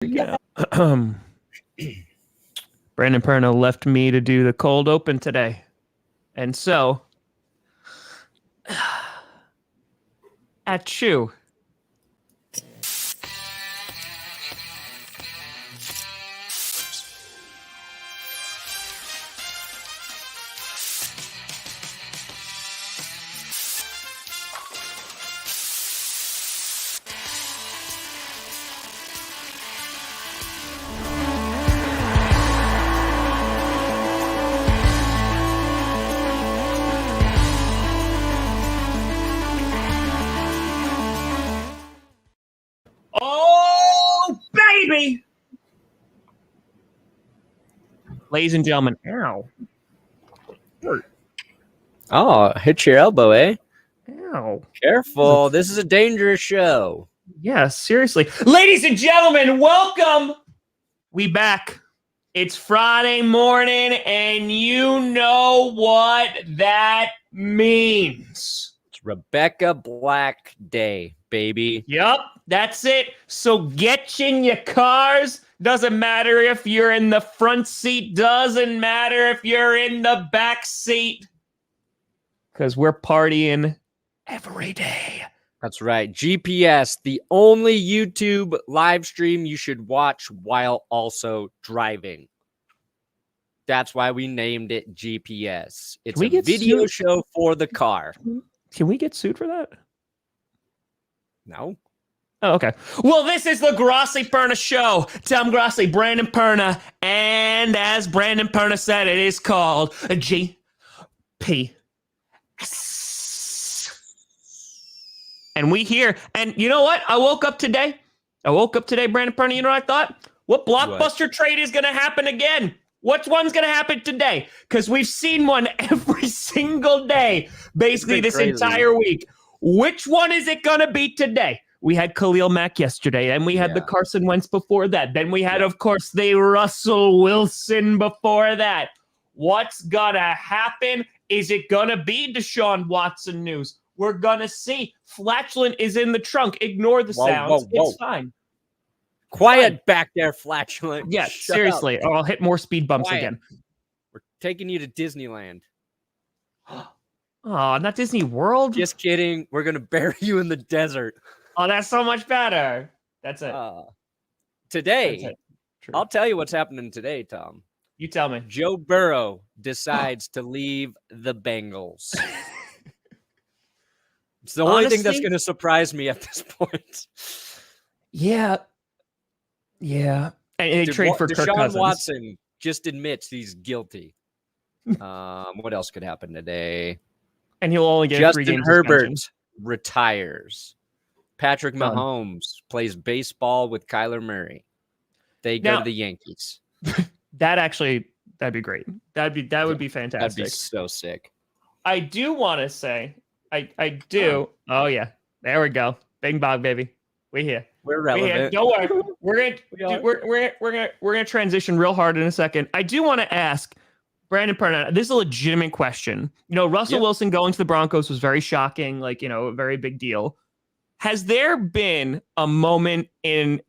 Yeah. Brandon Perna left me to do the cold open today. And so, at you. Oh, baby! Ladies and gentlemen, ow. Oh, hit your elbow, eh? Ow. Careful. This is a dangerous show. Yeah, seriously. Ladies and gentlemen, welcome. We back. It's Friday morning, and you know what that means. It's Rebecca Black Day, baby. Yep, that's it. So get in your cars. Doesn't matter if you're in the front seat. Doesn't matter if you're in the back seat. Because we're partying every day. That's right. GPS, the only YouTube live stream you should watch while also driving. That's why we named it GPS. It's a video show for the car. Can we get sued for that? No. Oh, okay. Well, this is the Grossi Perna Show. Tom Grossi, Brandon Perna, and as Brandon Perna said, it is called a GPS. And we here, and you know what? I woke up today, Brandon Perna, you know what I thought? What blockbuster trade is going to happen again? Which one's going to happen today? Because we've seen one every single day, basically this entire week. Which one is it going to be today? We had Khalil Mack yesterday, and we had the Carson Wentz before that. Then we had, of course, the Russel Wilson before that. What's going to happen? Is it going to be Deshaun Watson news? We're going to see. Flatulent is in the trunk. Ignore the sounds. It's fine. Quiet back there, Flatulent. Yeah, seriously. Or I'll hit more speed bumps again. We're taking you to Disneyland. Oh, not Disney World? Just kidding. We're going to bury you in the desert. Oh, that's so much better. That's it. Today, that's it. I'll tell you what's happening today, Tom. You tell me. Joe Burrow decides to leave the Bengals. It's the only thing that's going to surprise me at this point. Yeah. Yeah. And they trade for Kirk Cousins. Deshaun Watson just admits he's guilty. What else could happen today? And he'll only get Justin 3 games. Herbert retires. Patrick Mahomes plays baseball with Kyler Murray. They go to the Yankees. That'd be great. That would be fantastic. That'd be so sick. I do want to say, I do. Oh yeah, there we go. Bing bong, baby. We here. We're relevant. Don't worry. We're gonna transition real hard in a second. I do want to ask Brandon Perna. This is a legitimate question. You know, Russell Wilson going to the Broncos was very shocking. Like, you know, a very big deal. Has there been a moment in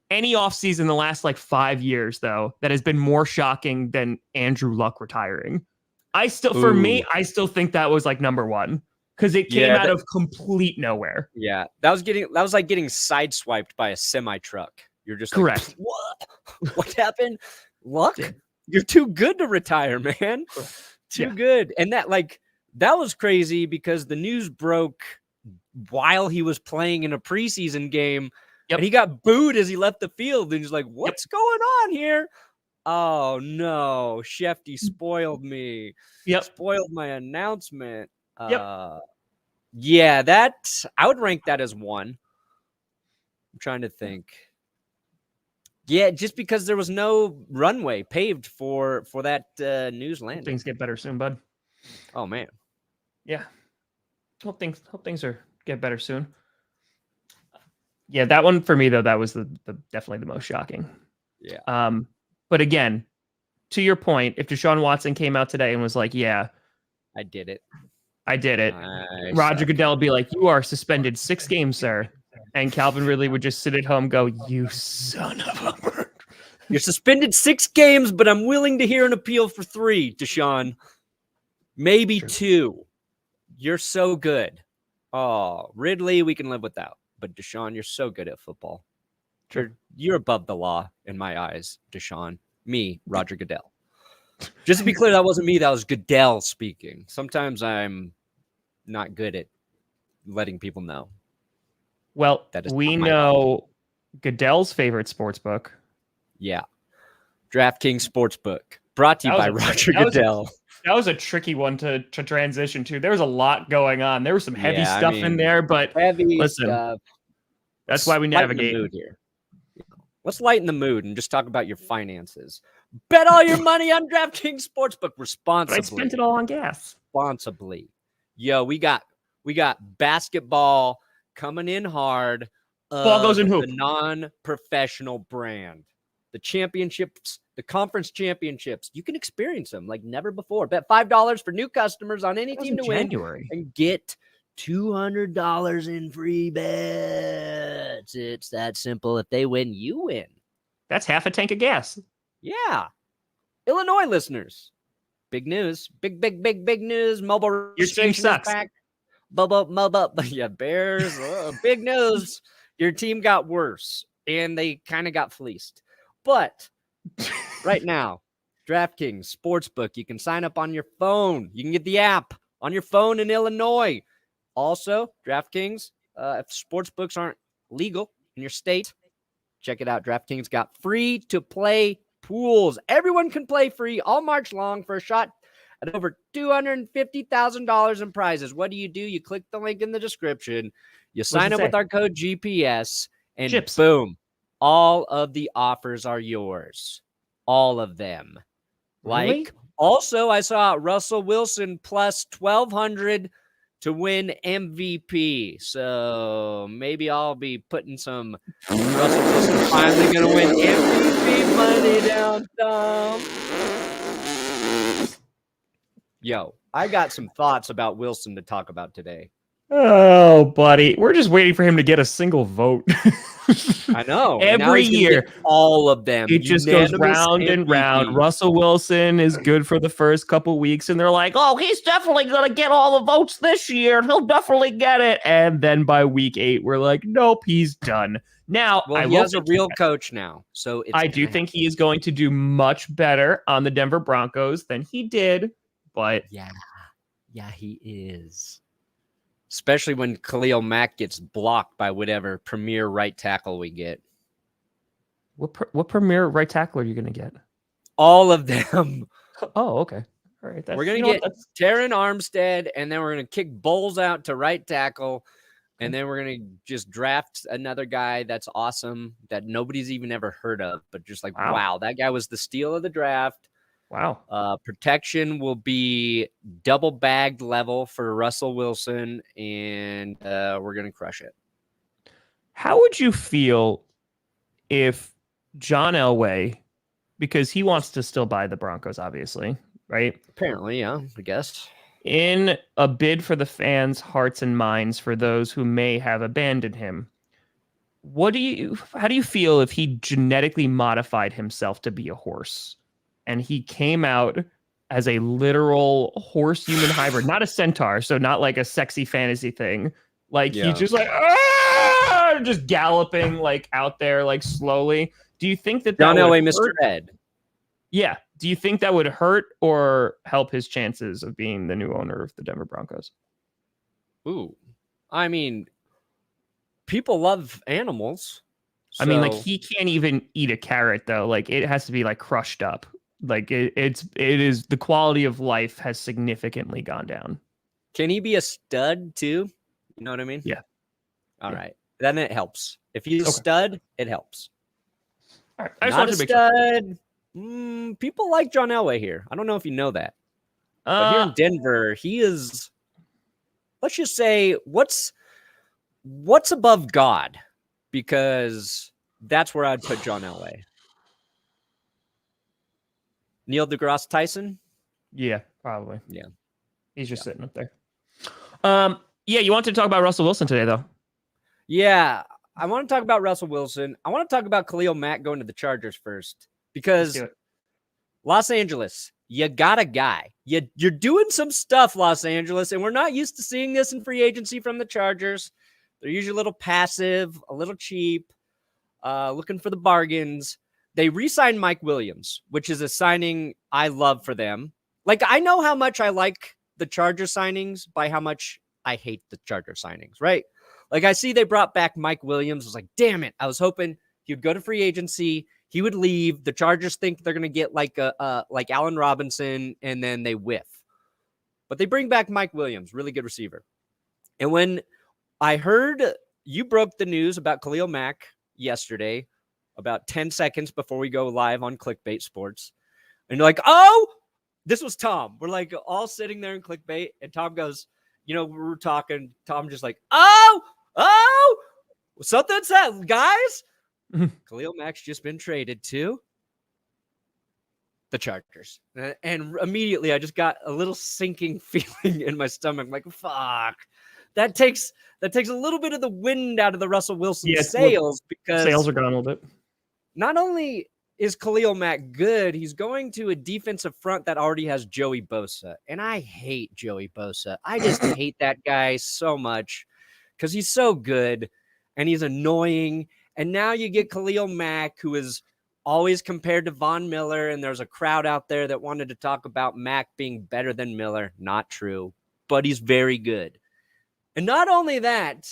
any offseason in the last 5 years, though, that has been more shocking than Andrew Luck retiring? I still think that was number one because it came out of complete nowhere. Yeah, that was like getting sideswiped by a semi truck. You're just correct. What happened? Luck? You're too good to retire, man. Too good. And that was crazy because the news broke while he was playing in a preseason game. And he got booed as he left the field. And he's like, what's going on here? Oh, no. Shefty spoiled me. Spoiled my announcement. Yeah, I would rank that as one. I'm trying to think. Yeah, just because there was no runway paved for that news landing. Things get better soon, bud. Oh, man. Yeah. Hope things get better soon. Yeah, that one for me though, that was the definitely the most shocking. Yeah. But again, to your point, if Deshaun Watson came out today and was like, "Yeah, I did it. Roger Goodell would be like, "You are suspended 6 games, sir." And Calvin Ridley would just sit at home go, you son of a bird. You're suspended 6 games, but I'm willing to hear an appeal for 3, Deshaun. Maybe 2. You're so good. Oh, Ridley, we can live without. But Deshaun, you're so good at football. You're above the law in my eyes, Deshaun. Me, Roger Goodell. Just to be clear, that wasn't me. That was Goodell speaking. Sometimes I'm not good at letting people know. Well, we know Goodell's favorite sports book. Yeah. DraftKings Sportsbook. Brought to you by Roger Goodell. That was a tricky one to transition to. There was a lot going on. There was some heavy stuff in there, but listen, stuff. That's why we navigate. The mood here. Let's lighten the mood and just talk about your finances. Bet all your money on DraftKings Sportsbook responsibly. But I spent it all on gas. Responsibly. Yo, we got basketball coming in hard. Ball goes in hoop. The non-professional brand. The championships, the conference championships. You can experience them like never before. Bet $5 for new customers on any team to win and get $200 in free bets. It's that simple. If they win, you win. That's half a tank of gas. Yeah. Illinois listeners. Big news. Big news. Mobile your team sucks. Yeah, Bears. Big news. Your team got worse and they kind of got fleeced. But right now, DraftKings Sportsbook, you can sign up on your phone. You can get the app on your phone in Illinois. Also, DraftKings, if sportsbooks aren't legal in your state, check it out. DraftKings got free-to-play pools. Everyone can play free all March long for a shot at over $250,000 in prizes. What do? You click the link in the description. You sign up with our code GPS, and Chips. Boom. All of the offers are yours. All of them. Really? Also, I saw Russell Wilson plus 1,200 to win MVP. So maybe I'll be putting some Russell Wilson finally going to win MVP money down, Tom. Yo, I got some thoughts about Wilson to talk about today. Oh, buddy. We're just waiting for him to get a single vote. I know. Every year. All of them. It just goes round MVP. and round. Russell Wilson is good for the first couple weeks, and they're like, oh, he's definitely going to get all the votes this year. He'll definitely get it. And then by week 8, we're like, nope, he's done. Now, he has a real coach now. So I do think he is going to do much better on the Denver Broncos than he did. But yeah, he is. Especially when Khalil Mack gets blocked by whatever premier right tackle we get. What premier right tackle are you going to get? All of them. Oh, okay. All right. We're going to get Terran Armstead, and then we're going to kick Bowles out to right tackle, and then we're going to just draft another guy that's awesome that nobody's even ever heard of, but just like, wow, that guy was the steal of the draft. Wow. Protection will be double bagged level for Russell Wilson, and we're going to crush it. How would you feel if John Elway, because he wants to still buy the Broncos, obviously, right? Apparently, yeah, I guess. In a bid for the fans' hearts and minds for those who may have abandoned him, how do you feel if he genetically modified himself to be a horse? And he came out as a literal horse-human hybrid, not a centaur, so not like a sexy fantasy thing. Like he's just like just galloping like out there like slowly. Do you think that John Elway, Mr. Ed? Yeah. Do you think that would hurt or help his chances of being the new owner of the Denver Broncos? Ooh, I mean, people love animals. So... I mean, like he can't even eat a carrot though. Like it has to be like crushed up. Like it is the quality of life has significantly gone down. Can he be a stud too? You know what I mean? Yeah. All right. Then it helps. If he's a stud, it helps. All right. I just Not want a to make stud. People like John Elway here. I don't know if you know that. But here in Denver, he is, let's just say, what's above God? Because that's where I'd put John Elway. Neil deGrasse Tyson? Yeah, probably. Yeah. He's just sitting up there. Yeah, you wanted to talk about Russell Wilson today, though. Yeah. I want to talk about Russell Wilson. I want to talk about Khalil Mack going to the Chargers first because Los Angeles, you got a guy. You're doing some stuff, Los Angeles, and we're not used to seeing this in free agency from the Chargers. They're usually a little passive, a little cheap, looking for the bargains. They re-signed Mike Williams, which is a signing I love for them. Like, I know how much I like the Charger signings by how much I hate the Charger signings, right? Like, I see they brought back Mike Williams. I was like, damn it. I was hoping he would go to free agency. He would leave. The Chargers think they're going to get like Allen Robinson, and then they whiff. But they bring back Mike Williams, really good receiver. And when I heard you broke the news about Khalil Mack yesterday, about 10 seconds before we go live on Clickbait Sports, and you're like, oh, this was Tom. We're like all sitting there in Clickbait, and Tom goes, you know, we're talking. Tom just like, oh, something's that, guys. Khalil Mack's just been traded to the Chargers. And immediately I just got a little sinking feeling in my stomach. I'm like, fuck. That takes a little bit of the wind out of the Russell Wilson sails, because sales are gone a little bit. Not only is Khalil Mack good, he's going to a defensive front that already has Joey Bosa. And I hate Joey Bosa. I just hate that guy so much because he's so good and he's annoying. And now you get Khalil Mack, who is always compared to Von Miller. And there's a crowd out there that wanted to talk about Mack being better than Miller. Not true, but he's very good. And not only that,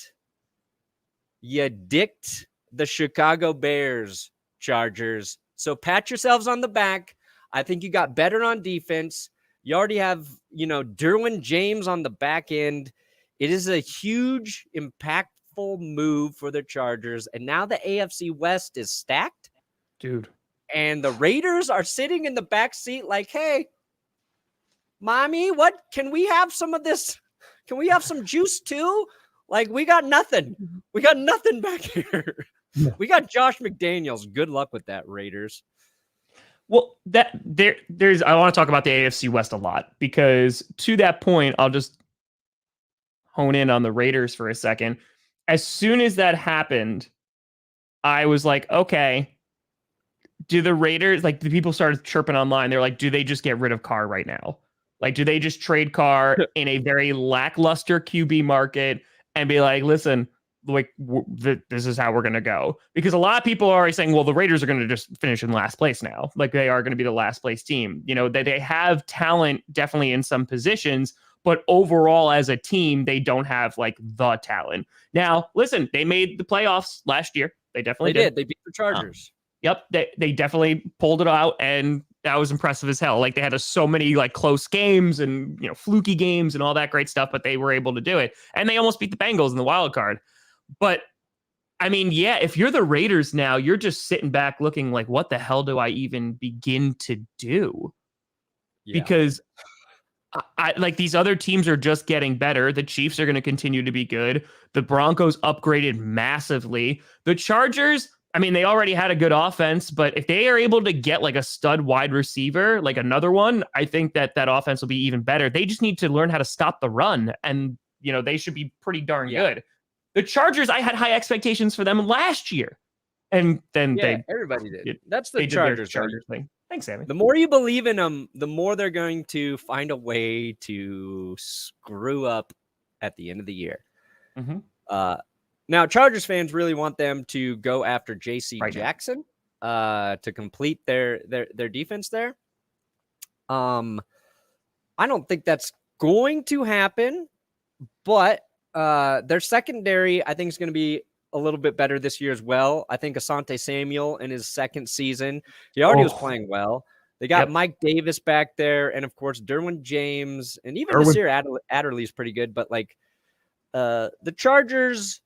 you dicked the Chicago Bears, Chargers. So pat yourselves on the back. I think you got better on defense. You already have, Derwin James on the back end. It is a huge, impactful move for the Chargers. And now the AFC West is stacked. Dude. And the Raiders are sitting in the back seat like, hey, mommy, what? Can we have some of this? Can we have some juice too? Like, we got nothing. We got nothing back here. We got Josh McDaniels. Good luck with that, Raiders. Well, there's I want to talk about the AFC West a lot, because to that point, I'll just hone in on the Raiders for a second. As soon as that happened, I was like, okay, do the Raiders, like, the people started chirping online. They're like, do they just get rid of Carr right now? Like, do they just trade Carr in a very lackluster QB market and be like, listen, like, this is how we're going to go? Because a lot of people are already saying, well, the Raiders are going to just finish in last place now. Like, they are going to be the last place team. They have talent definitely in some positions, but overall as a team, they don't have like the talent. Now, listen, they made the playoffs last year. They definitely did. They beat the Chargers. Yep. They definitely pulled it out, and that was impressive as hell. Like, they had so many like close games and, fluky games and all that great stuff, but they were able to do it. And they almost beat the Bengals in the wild card. But I mean, yeah, if you're the Raiders now, you're just sitting back looking like, what the hell do I even begin to do? Yeah. Because I like, these other teams are just getting better. The Chiefs are going to continue to be good. The Broncos upgraded massively. The Chargers, I mean, they already had a good offense, but if they are able to get like a stud wide receiver, like another one, I think that offense will be even better. They just need to learn how to stop the run, and, they should be pretty darn good. The Chargers, I had high expectations for them last year, and then everybody did. That's the Chargers thing. Thanks, Sammy. The more you believe in them, the more they're going to find a way to screw up at the end of the year. Mm-hmm. Now, Chargers fans really want them to go after J.C. Jackson to complete their defense there. I don't think that's going to happen, but their secondary, I think, is going to be a little bit better this year as well. I think Asante Samuel in his second season, he already was playing well. They got Mike Davis back there, and of course Derwin James, and even Nasir Adderley is pretty good. But like the Chargers,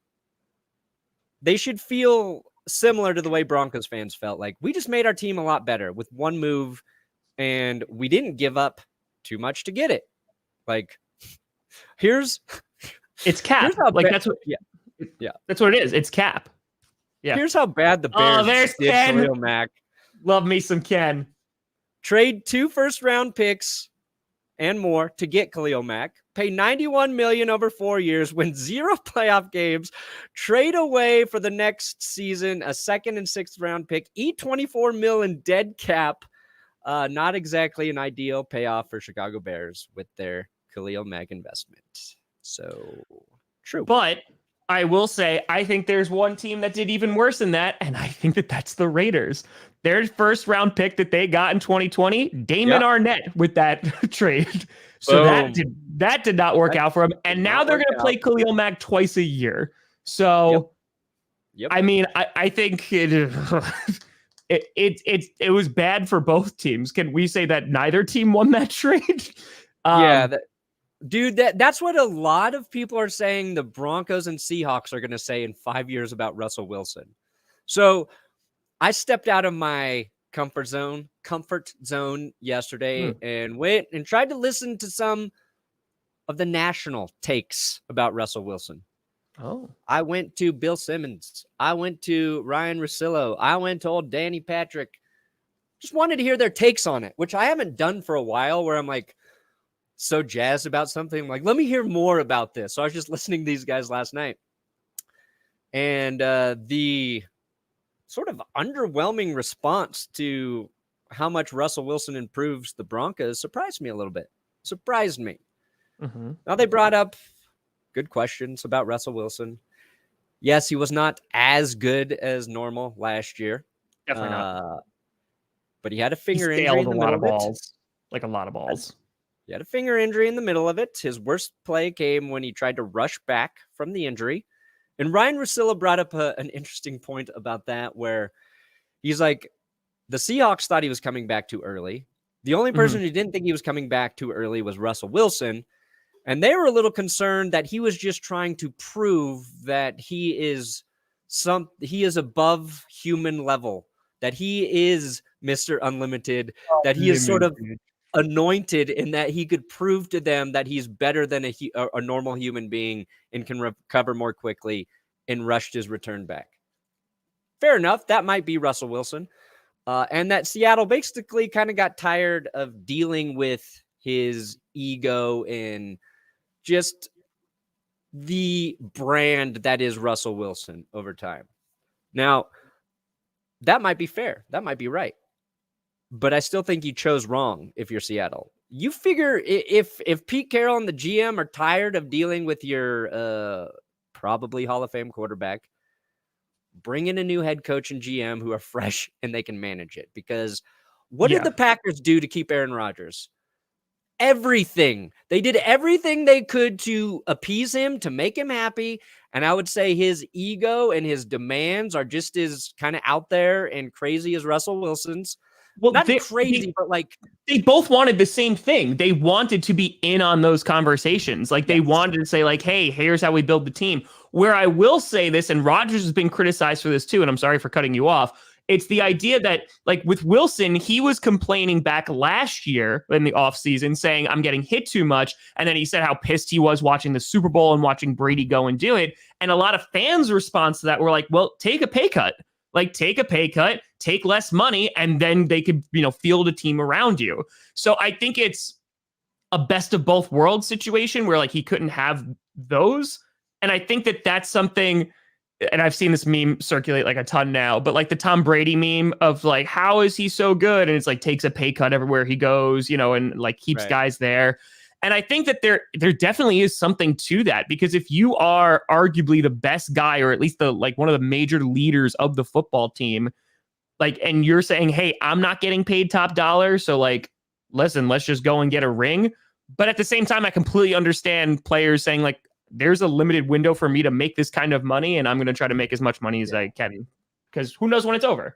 they should feel similar to the way Broncos fans felt. Like, we just made our team a lot better with one move, and we didn't give up too much to get it. Like, it's cap. Like, that's what. Yeah, that's what it is. It's cap. Yeah. Here's how bad the Bears did Khalil Mack. Love me some Ken. Trade 2 first-round picks and more to get Khalil Mack, pay $91 million over 4 years, win 0 playoff games, trade away for the next season a 2nd and 6th round pick, eat $24 million in dead cap. Not exactly an ideal payoff for Chicago Bears with their Khalil Mack investment. So true. But I will say, I think there's one team that did even worse than that, and I think that's the Raiders. Their first round pick that they got in 2020, Damon Arnett with that trade. So that did not work out for him. And now they're going to play Khalil Mack twice a year. So, I mean, I think it was bad for both teams. Can we say that neither team won that trade? Dude, that's what a lot of people are saying the Broncos and Seahawks are going to say in 5 years about Russell Wilson. So I stepped out of my comfort zone yesterday and went and tried to listen to some of the national takes about Russell Wilson. Oh, I went to Bill Simmons. I went to Ryan Russillo. I went to old Danny Patrick. Just wanted to hear their takes on it, which I haven't done for a while, where I'm like so jazzed about something. I'm like, let me hear more about this. So I was just listening to these guys last night. And the sort of underwhelming response to how much Russell Wilson improves the Broncos surprised me a little bit. Surprised me. Now they brought up good questions about Russell Wilson. Yes, he was not as good as normal last year. Definitely not. But he had a finger injury in the middle of it. Like a lot of balls. He had a finger injury in the middle of it. His worst play came when he tried to rush back from the injury. And Ryan Russillo brought up an interesting point about that, where he's like, the Seahawks thought he was coming back too early. The only person who didn't think he was coming back too early was Russell Wilson. And they were a little concerned that he was just trying to prove that he is above human level, that he is Mr. Unlimited, that he is sort of anointed, in that he could prove to them that he's better than a normal human being and can recover more quickly, and rushed his return back. Fair enough. That might be Russell Wilson. And that Seattle basically kind of got tired of dealing with his ego and just the brand that is Russell Wilson over time. Now, that might be fair. That might be right. But I still think you chose wrong if you're Seattle. You figure if Pete Carroll and the GM are tired of dealing with your probably Hall of Fame quarterback, bring in a new head coach and GM who are fresh and they can manage it. Because what did the Packers do to keep Aaron Rodgers? Everything. They did everything they could to appease him, to make him happy. And I would say his ego and his demands are just as kind of out there and crazy as Russell Wilson's. Well, not crazy, but like they both wanted the same thing. They wanted to be in on those conversations. Like they wanted to say, like, hey, here's how we build the team. Where I will say this, and Rodgers has been criticized for this too, and I'm sorry for cutting you off. It's the idea that, like with Wilson, he was complaining back last year in the offseason saying, I'm getting hit too much. And then he said how pissed he was watching the Super Bowl and watching Brady go and do it. And a lot of fans' response to that were like, well, take a pay cut. Like, take a pay cut, take less money, and then they could, field a team around you. So I think it's a best of both worlds situation where, like, he couldn't have those. And I think that that's something, and I've seen this meme circulate like a ton now, but like the Tom Brady meme of like, how is he so good? And it's like takes a pay cut everywhere he goes, and like keeps guys there. And I think that there definitely is something to that, because if you are arguably the best guy, or at least the like one of the major leaders of the football team, like, and you're saying, hey, I'm not getting paid top dollar, so like, listen, let's just go and get a ring. But at the same time, I completely understand players saying like, there's a limited window for me to make this kind of money, and I'm going to try to make as much money as I can, because who knows when it's over.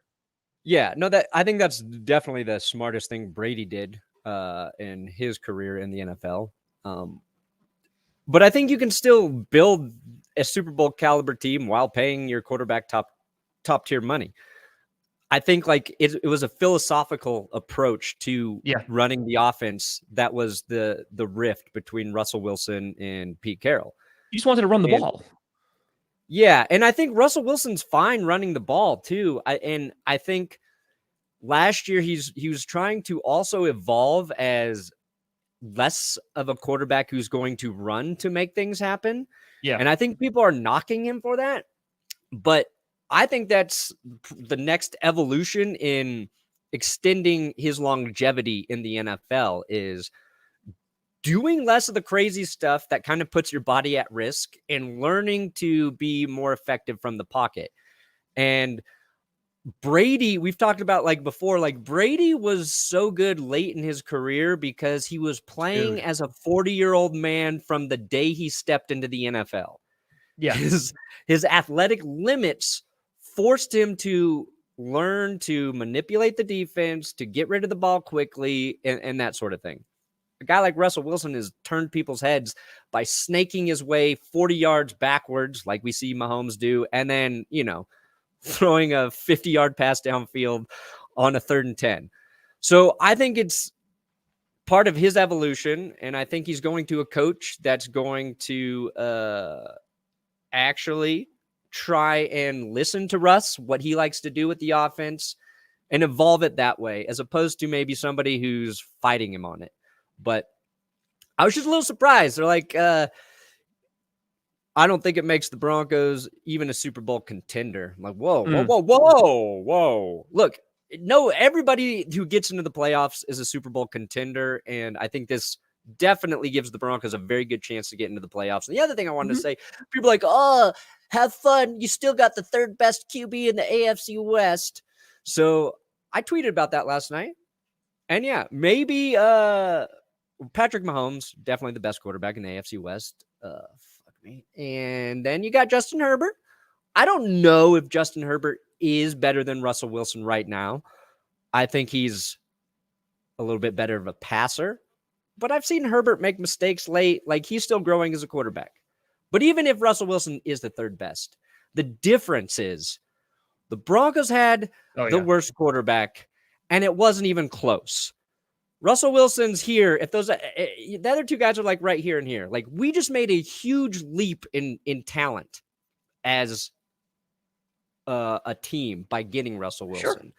Yeah, no, I think that's definitely the smartest thing Brady did in his career in the NFL. But I think you can still build a Super Bowl caliber team while paying your quarterback top tier money. I think like it was a philosophical approach to running the offense that was the rift between Russell Wilson and Pete Carroll. You just wanted to run the ball. Yeah, and I think Russell Wilson's fine running the ball too. I think last year he was trying to also evolve as less of a quarterback who's going to run to make things happen. Yeah. And I think people are knocking him for that. But I think that's the next evolution in extending his longevity in the NFL is doing less of the crazy stuff that kind of puts your body at risk and learning to be more effective from the pocket. And Brady, we've talked about like before, like Brady was so good late in his career because he was playing as a 40-year-old man from the day he stepped into the NFL. Yeah. His athletic limits forced him to learn to manipulate the defense, to get rid of the ball quickly, and that sort of thing. A guy like Russell Wilson has turned people's heads by snaking his way 40 yards backwards, like we see Mahomes do, and then, throwing a 50-yard pass downfield on a 3rd and 10. So I think it's part of his evolution, and I think he's going to a coach that's going to actually try and listen to Russ, what he likes to do with the offense, and evolve it that way, as opposed to maybe somebody who's fighting him on it. But I was just a little surprised. They're like, I don't think it makes the Broncos even a Super Bowl contender. I'm like, whoa. Look, no, everybody who gets into the playoffs is a Super Bowl contender. And I think this definitely gives the Broncos a very good chance to get into the playoffs. And the other thing I wanted to say, people are like, oh, have fun. You still got the 3rd best QB in the AFC West. So I tweeted about that last night. And yeah, maybe Patrick Mahomes, definitely the best quarterback in the AFC West. And then you got Justin Herbert. I don't know if Justin Herbert is better than Russell Wilson right now. I think he's a little bit better of a passer, but I've seen Herbert make mistakes late. Like, he's still growing as a quarterback. But even if Russell Wilson is the 3rd best, the difference is the Broncos had the worst quarterback, and it wasn't even close. Russell Wilson's here. If those the other two guys are like right here and here, like we just made a huge leap in talent as a team by getting Russell Wilson. Sure.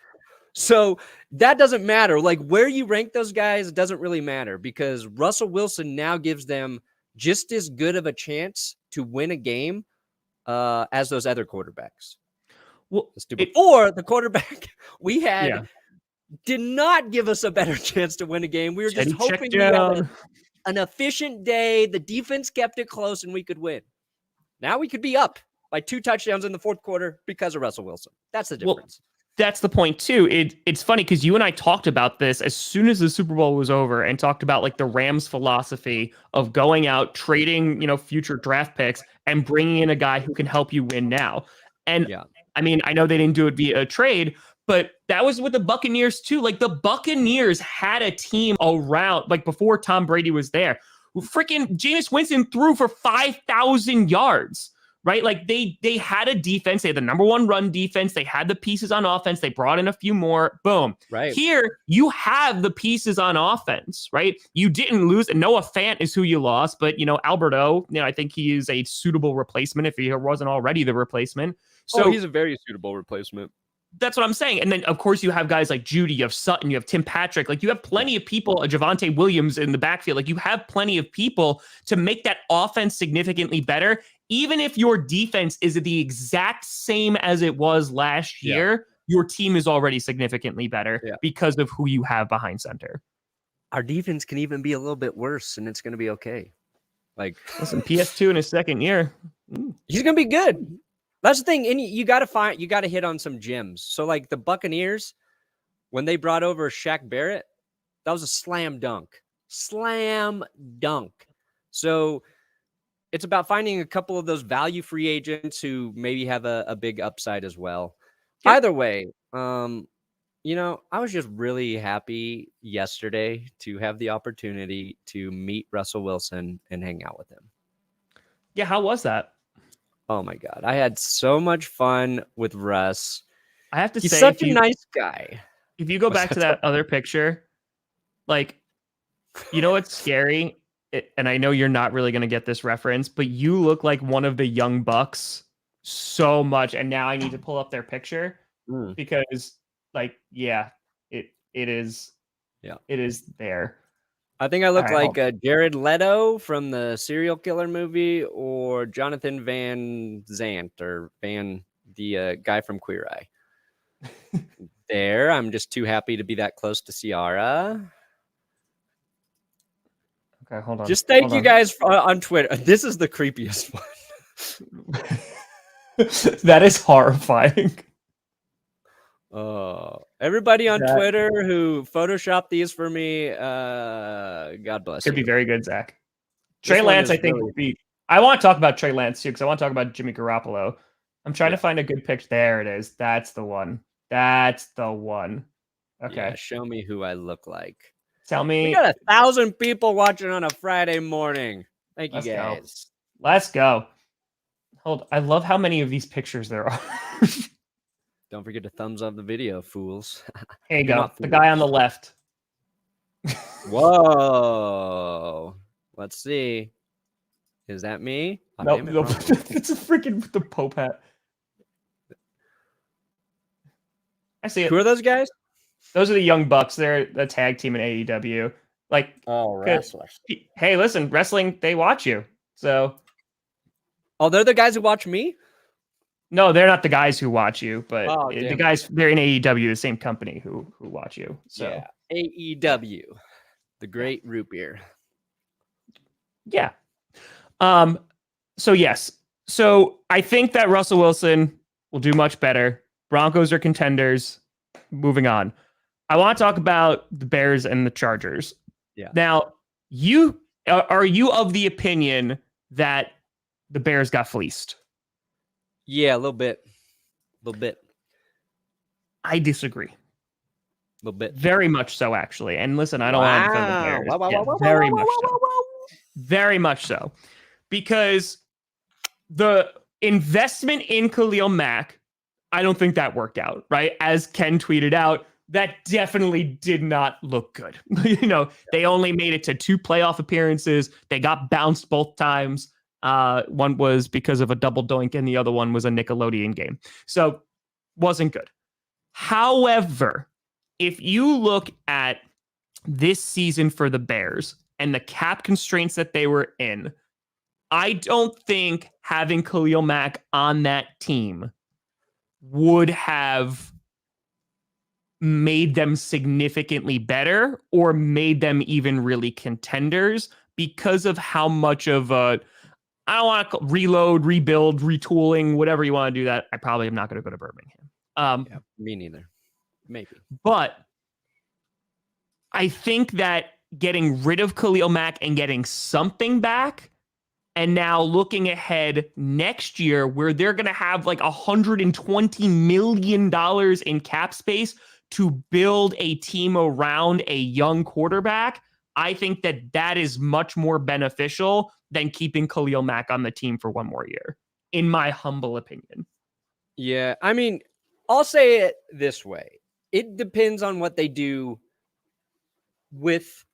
So that doesn't matter. Like where you rank those guys doesn't really matter because Russell Wilson now gives them just as good of a chance to win a game as those other quarterbacks. Well, before the quarterback we had did not give us a better chance to win a game. We were just hoping we had an efficient day. The defense kept it close and we could win. Now we could be up by 2 touchdowns in the 4th quarter because of Russell Wilson. That's the difference. Well, that's the point too. It's funny because you and I talked about this as soon as the Super Bowl was over and talked about like the Rams philosophy of going out, trading, future draft picks and bringing in a guy who can help you win now. And I mean, I know they didn't do it via a trade, but that was with the Buccaneers too. Like the Buccaneers had a team around, like before Tom Brady was there. Freaking Jameis Winston threw for 5,000 yards, right? Like they had a defense. They had the number 1 run defense. They had the pieces on offense. They brought in a few more. Boom. Right. Here, you have the pieces on offense, right? You didn't lose. Noah Fant is who you lost, but, Alberto, I think he is a suitable replacement if he wasn't already the replacement. So he's a very suitable replacement. That's what I'm saying. And then, of course, you have guys like Judy, you have Sutton, you have Tim Patrick. Like, you have plenty of people, Javonte Williams in the backfield. Like, you have plenty of people to make that offense significantly better. Even if your defense is the exact same as it was last year, your team is already significantly better because of who you have behind center. Our defense can even be a little bit worse, and it's going to be okay. Like, listen, PS2 in his 2nd year. He's going to be good. That's the thing. And you got to hit on some gems. So like the Buccaneers, when they brought over Shaq Barrett, that was a slam dunk. So it's about finding a couple of those value free agents who maybe have a big upside as well. Yeah. Either way, I was just really happy yesterday to have the opportunity to meet Russell Wilson and hang out with him. Yeah. How was that? Oh my God. I had so much fun with Russ. I have to say, he's such a nice guy. If you go back to that other picture, like, what's scary? And I know you're not really going to get this reference, but you look like one of the young Bucks so much. And now I need to pull up their picture because it is there. I think I look right, like Jared Leto from the serial killer movie, or Jonathan Van Zant, or the guy from Queer Eye. There, I'm just too happy to be that close to Ciara. Okay, hold on. Just thank you guys on Twitter. This is the creepiest one. That is horrifying. Everybody on Twitter who photoshopped these for me, God bless Could you. be very good, Zach. Trey Lance, I think, will be. I want to talk about Trey Lance too, because I want to talk about Jimmy Garoppolo. I'm trying to find a good picture. There it is. That's the one. That's the one. Okay. Yeah, show me who I look like. Tell me. We got 1,000 people watching on a Friday morning. Thank you, guys. Let's go. Hold. I love how many of these pictures there are. Don't forget to thumbs up the video, fools. Here you go. The guy on the left. Whoa. Let's see. Is that me? Oh, no, it's a freaking the Pope hat. I see it. Who are those guys? Those are the Young Bucks. They're the tag team in AEW. Like, wrestlers. Hey, listen, wrestling, they watch you. So. Oh, they're the guys who watch me? No, they're not the guys who watch you, but the damn. guys, they're in AEW, the same company who watch you. So. Yeah, AEW, the great root beer. Yeah. So yes. So I think that Russell Wilson will do much better. Broncos are contenders. Moving on. I want to talk about the Bears and the Chargers. Yeah. Now, are you of the opinion that the Bears got fleeced? Yeah, a little bit. I disagree. A little bit. Very much so, actually. And listen, I don't want to defend the Bears. Very much so. Very much so. Because the investment in Khalil Mack, I don't think that worked out, right? As Ken tweeted out, that definitely did not look good. They only made it to 2 playoff appearances. They got bounced both times. One was because of a double doink, and the other one was a Nickelodeon game. So, wasn't good. However, if you look at this season for the Bears and the cap constraints that they were in, I don't think having Khalil Mack on that team would have made them significantly better or made them even really contenders because of how much of a, I don't want to reload, rebuild, retooling, whatever you want to do that. I probably am not going to go to Birmingham. Yeah, me neither. Maybe. But I think that getting rid of Khalil Mack and getting something back, and now looking ahead next year where they're going to have like $120 million in cap space to build a team around a young quarterback, I think that that is much more beneficial than keeping Khalil Mack on the team for one more year, in my humble opinion. Yeah, I mean, I'll say it this way. It depends on what they do with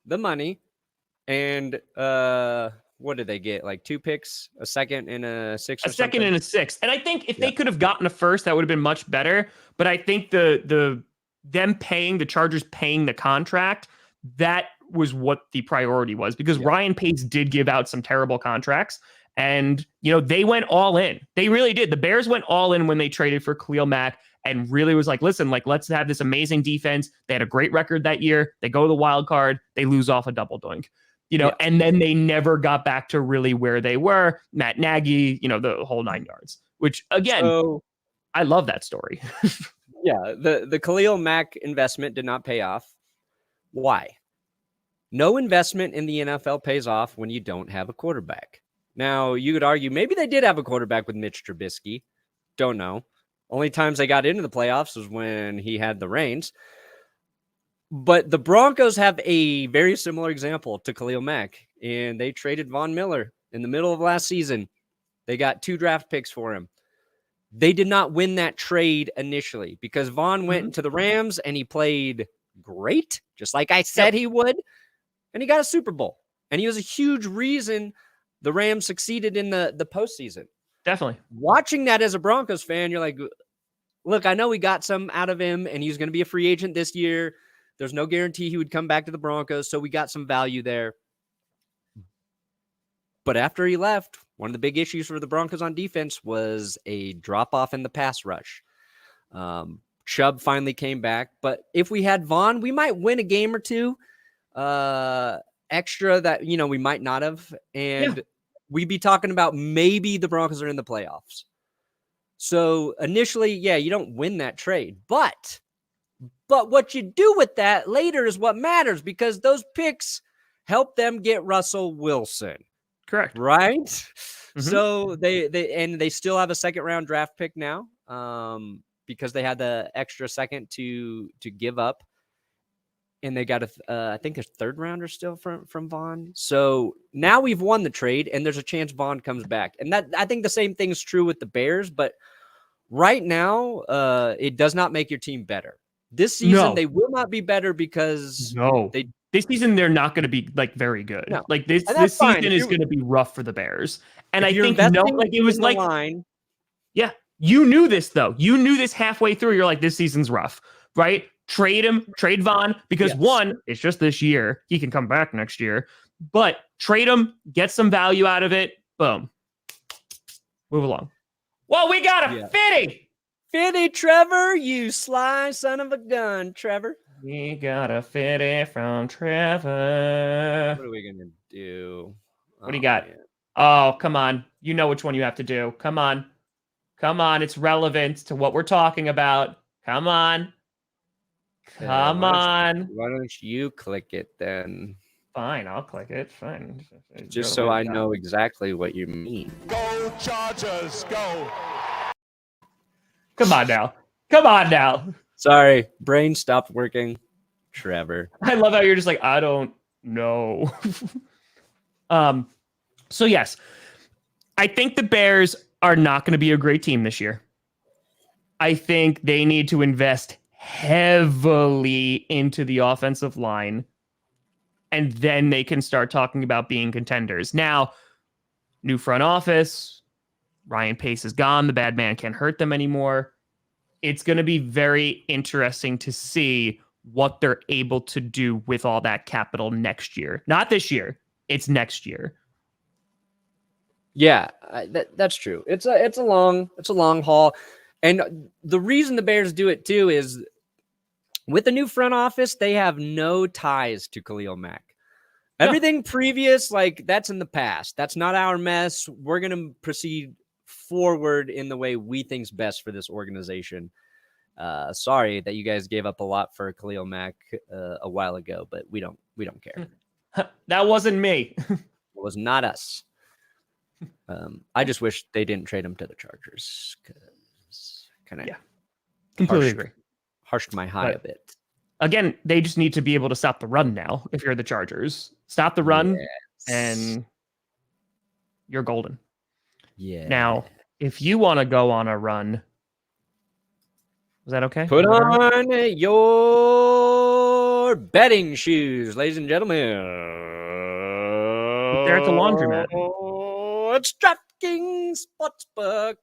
the money. And what did they get? Like 2 picks, a second and a sixth? A second and a sixth. And I think if they could have gotten a first, that would have been much better. But I think the Chargers paying the contract, that was what the priority was, because Ryan Pace did give out some terrible contracts. And, they went all in. They really did. The Bears went all in when they traded for Khalil Mack and really was like, listen, let's have this amazing defense. They had a great record that year. They go to the wild card. They lose off a double doink. And then they never got back to really where they were. Matt Nagy, the whole 9 yards, which again, I love that story. The Khalil Mack investment did not pay off. Why? No investment in the NFL pays off when you don't have a quarterback. Now, you could argue maybe they did have a quarterback with Mitch Trubisky. Don't know. Only times they got into the playoffs was when he had the reins. But the Broncos have a very similar example to Khalil Mack, and they traded Von Miller in the middle of last season. They got 2 draft picks for him. They did not win that trade initially because Von went to the Rams and he played great, just like I said he would, and he got a Super Bowl. And he was a huge reason the Rams succeeded in the postseason. Definitely. Watching that as a Broncos fan, you're like, look, I know we got some out of him, and he's going to be a free agent this year. There's no guarantee he would come back to the Broncos, so we got some value there. But after he left, one of the big issues for the Broncos on defense was a drop-off in the pass rush. Chubb finally came back, but if we had Vaughn, we might win a game or two extra that, we might not have. And we'd be talking about maybe the Broncos are in the playoffs. So initially, you don't win that trade. But what you do with that later is what matters, because those picks help them get Russell Wilson. Correct. Right? Mm-hmm. So they still have a second-round draft pick now. Because they had the extra second to give up, and they got I think a third rounder still from Vaughn. So now we've won the trade, and there's a chance Vaughn comes back. And that, I think the same thing is true with the Bears, but right now it does not make your team better. This season they will not be better because this season they're not going to be very good. No. Like this season is going to be rough for the Bears. And I think it was like line. Yeah. You knew this, though. You knew this halfway through. You're like, this season's rough, right? Trade him, trade Vaughn, because one, it's just this year. He can come back next year. But trade him, get some value out of it. Boom. Move along. Well, we got a Fitty. Fitty, Trevor, you sly son of a gun, Trevor. We got a Fitty from Trevor. What are we going to do? What do you got? Man. Oh, come on. You know which one you have to do. Come on. Come on, it's relevant to what we're talking about. Come on. Come on. Why don't you click it then? Fine, I'll click it. Fine. Just so I know exactly what you mean. Go Chargers, go. Come on now. Come on now. Sorry, brain stopped working. Trevor. I love how you're just like, I don't know. So yes, I think the Bears are not going to be a great team this year. I think they need to invest heavily into the offensive line, and then they can start talking about being contenders. Now, new front office, Ryan Pace is gone. The bad man can't hurt them anymore. It's going to be very interesting to see what they're able to do with all that capital next year. Not this year. It's next year. Yeah, that's true. It's a long haul. And the reason the Bears do it too is with the new front office, they have no ties to Khalil Mack. Everything previous, that's in the past. That's not our mess. We're going to proceed forward in the way we think's best for this organization. Sorry that you guys gave up a lot for Khalil Mack a while ago, but we don't care. That wasn't me. It was not us. I just wish they didn't trade him to the Chargers because completely agree. Harshed my high a bit. Again, they just need to be able to stop the run now. If you're the Chargers, stop the run, and you're golden. Yeah. Now, if you want to go on a run, is that okay? Put on your betting shoes, ladies and gentlemen. They're at the laundromat. It's DraftKings Sportsbook.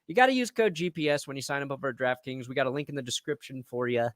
You got to use code GPS when you sign up over at DraftKings. We got a link in the description for you.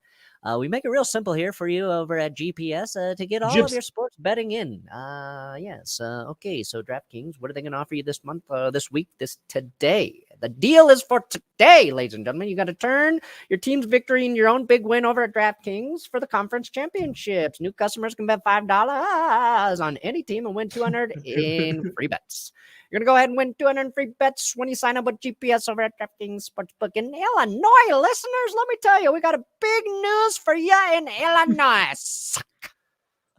We make it real simple here for you over at GPS to get all of your sports betting in. Okay, so DraftKings, what are they going to offer you this month, this week, today? The deal is for today, ladies and gentlemen. You got to turn your team's victory in your own big win over at DraftKings for the conference championships. New customers can bet $5 on any team and win $200 in free bets. You're going to go ahead and win $200 in free bets when you sign up with GPS over at DraftKings Sportsbook in Illinois. Listeners, let me tell you, we got a big news for you in Illinois.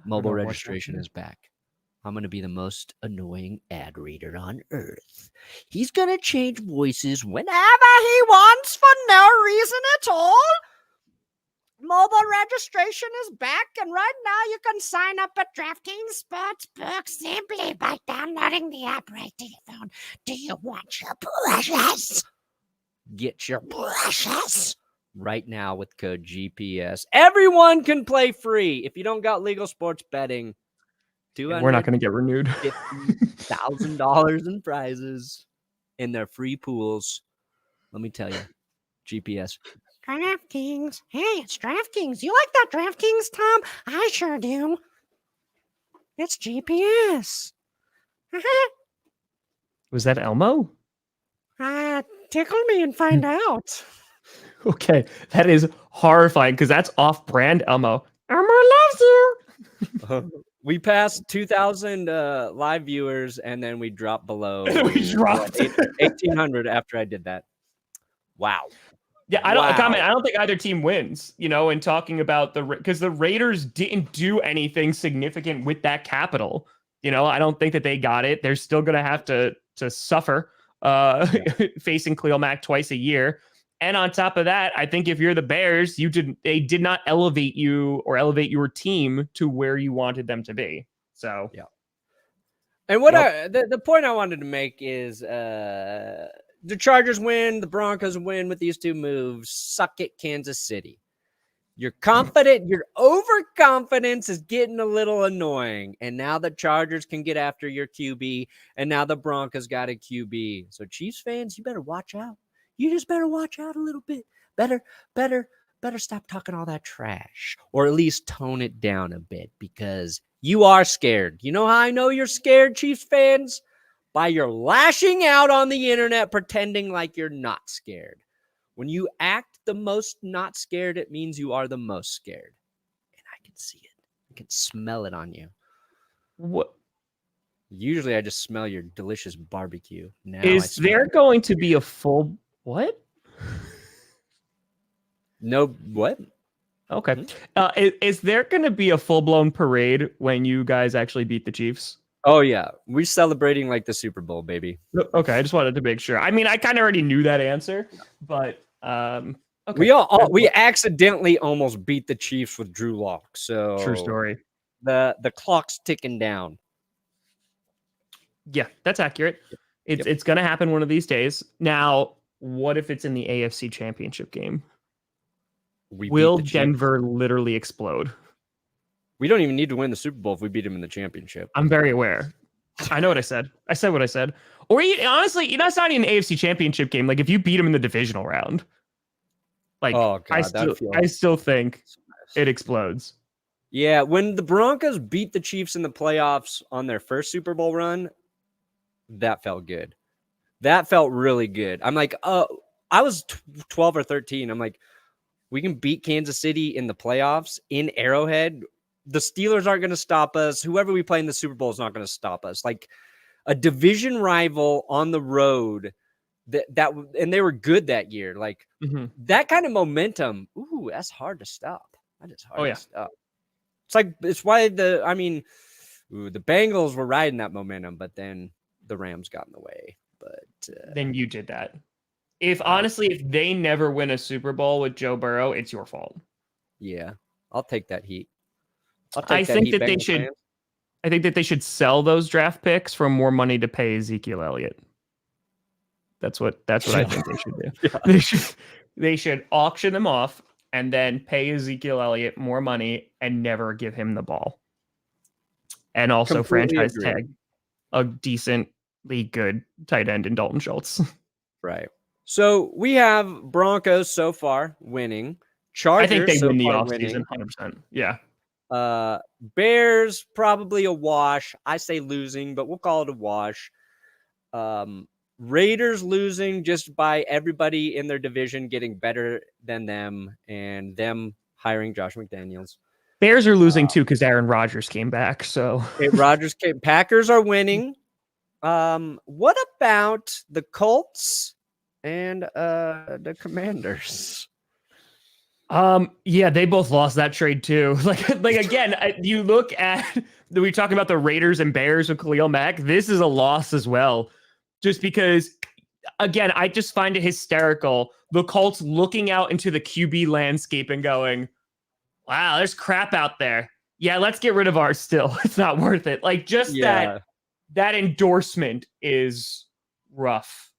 Mobile registration is back. I'm going to be the most annoying ad reader on earth. He's going to change voices whenever he wants for no reason at all. Mobile registration is back, and right now you can sign up at DraftKings Sportsbook simply by downloading the app right to your phone. Do you want your brushes? Get your brushes right now with code GPS. Everyone can play free. If you don't got legal sports betting, we're not going to get renewed. $50,000 in prizes in their free pools. Let me tell you, GPS, DraftKings. Hey, it's DraftKings. You like that DraftKings, Tom? I sure do. It's GPS. Was that Elmo? Tickle me and find out. Okay, that is horrifying because that's off-brand Elmo. Elmo loves you. We passed 2,000 live viewers, and then we dropped below. We dropped 1,800 after I did that. Wow. Yeah, I don't think either team wins, in talking about because the Raiders didn't do anything significant with that capital. I don't think that they got it. They're still going to have to suffer facing Khalil Mack twice a year. And on top of that, I think if you're the Bears, they did not elevate you or elevate your team to where you wanted them to be. So, yeah. And what the point I wanted to make is the Chargers win, the Broncos win with these two moves. Suck it, Kansas City. You're confident. Your overconfidence is getting a little annoying. And now the Chargers can get after your QB. And now the Broncos got a QB. So Chiefs fans, you better watch out. You just better watch out a little bit. Better stop talking all that trash. Or at least tone it down a bit because you are scared. You know how I know you're scared, Chiefs fans? By your lashing out on the internet pretending like you're not scared. When you act the most not scared, it means you are the most scared. And I can see it. I can smell it on you. What? Usually I just smell your delicious barbecue. Now is there going to be a full what? No, what? Okay. Is there going to be a full-blown parade when you guys actually beat the Chiefs? Oh, yeah. We're celebrating like the Super Bowl, baby. Okay, I just wanted to make sure. I mean, I kind of already knew that answer, but okay. We accidentally almost beat the Chiefs with Drew Lock. So true story. The clock's ticking down. Yeah, that's accurate. It's going to happen one of these days. Now, what if it's in the AFC Championship game? Will Denver literally explode? We don't even need to win the Super Bowl if we beat them in the championship. I'm very aware. I know what I said. I said what I said. Or honestly, it's not even an AFC Championship game. Like if you beat them in the divisional round, like I still think it explodes. Yeah, when the Broncos beat the Chiefs in the playoffs on their first Super Bowl run, that felt good. That felt really good. I'm like, I was 12 or 13. I'm like, we can beat Kansas City in the playoffs in Arrowhead. The Steelers aren't going to stop us. Whoever we play in the Super Bowl is not going to stop us. Like a division rival on the road and they were good that year. Like that kind of momentum. Ooh, that's hard to stop. That is hard to stop. It's why the Bengals were riding that momentum, but then the Rams got in the way. But then you did that. If they never win a Super Bowl with Joe Burrow, it's your fault. Yeah, I'll take that heat. I think that they should sell those draft picks for more money to pay Ezekiel Elliott. That's what I think they should do. Yeah. They should auction them off and then pay Ezekiel Elliott more money and never give him the ball. And also completely franchise tag a decently good tight end in Dalton Schultz. Right. So we have Broncos so far winning. Chargers, I think they win the offseason 100%. Yeah. Bears, probably a wash. I say losing, but we'll call it a wash. Raiders losing just by everybody in their division getting better than them and them hiring Josh McDaniels. Bears are losing too because Aaron Rodgers came back. So Packers are winning. What about the Colts and the Commanders? Yeah, they both lost that trade too. Like again, you look at we're talking about the Raiders and Bears with Khalil Mack. This is a loss as well, just because. Again, I just find it hysterical. The Colts looking out into the QB landscape and going, "Wow, there's crap out there. Yeah, let's get rid of ours. Still, it's not worth it." Like just that endorsement is rough.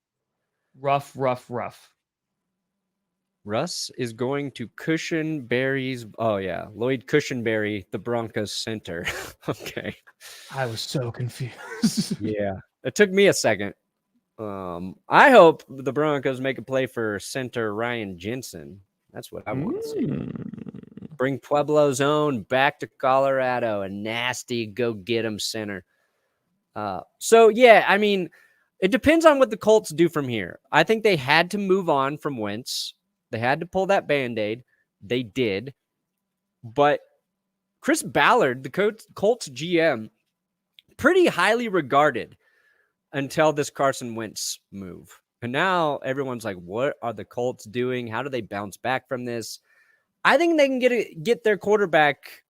Russ is going to Cushenberry's. Oh, yeah. Lloyd Cushenberry, the Broncos center. Okay. I was so confused. Yeah. It took me a second. I hope the Broncos make a play for center Ryan Jensen. That's what I want to see. Bring Pueblo's own back to Colorado, a nasty go-get-'em center. So, yeah, I mean, it depends on what the Colts do from here. I think they had to move on from Wentz. They had to pull that Band-Aid. They did. But Chris Ballard, the Colts GM, pretty highly regarded until this Carson Wentz move. And now everyone's like, what are the Colts doing? How do they bounce back from this? I think they can get their quarterback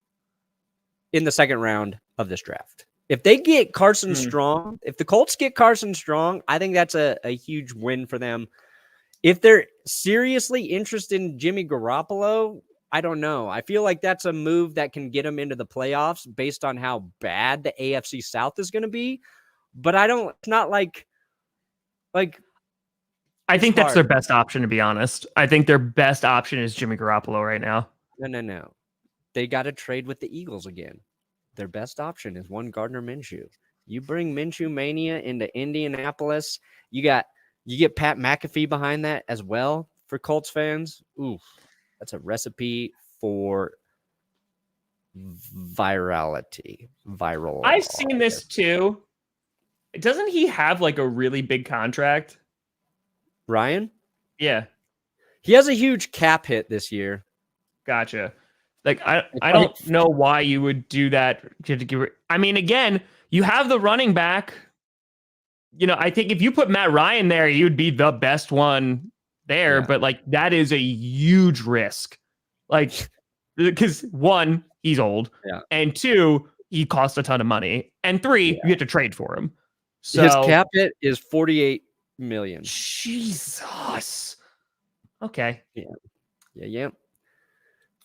in the second round of this draft. If they get Carson Strong, if the Colts get Carson Strong, I think that's a huge win for them. If they're seriously interested in Jimmy Garoppolo, I don't know. I feel like that's a move that can get them into the playoffs based on how bad the AFC South is going to be. But it's not like I think that's their best option, to be honest. I think their best option is Jimmy Garoppolo right now. No. They got to trade with the Eagles again. Their best option is one Gardner Minshew. You bring Minshew Mania into Indianapolis. You get Pat McAfee behind that as well for Colts fans. Ooh, that's a recipe for virality. Viral. I've seen this too. Doesn't he have like a really big contract? Ryan? Yeah. He has a huge cap hit this year. Gotcha. Like, I don't know why you would do that. I mean, again, you have the running back. You know, I think if you put Matt Ryan there, he would be the best one there. Yeah. But, like, that is a huge risk. Like, because, one, he's old. Yeah. And two, he costs a ton of money. And three, you get to trade for him. So his cap hit is $48 million. Jesus. Okay. Yeah.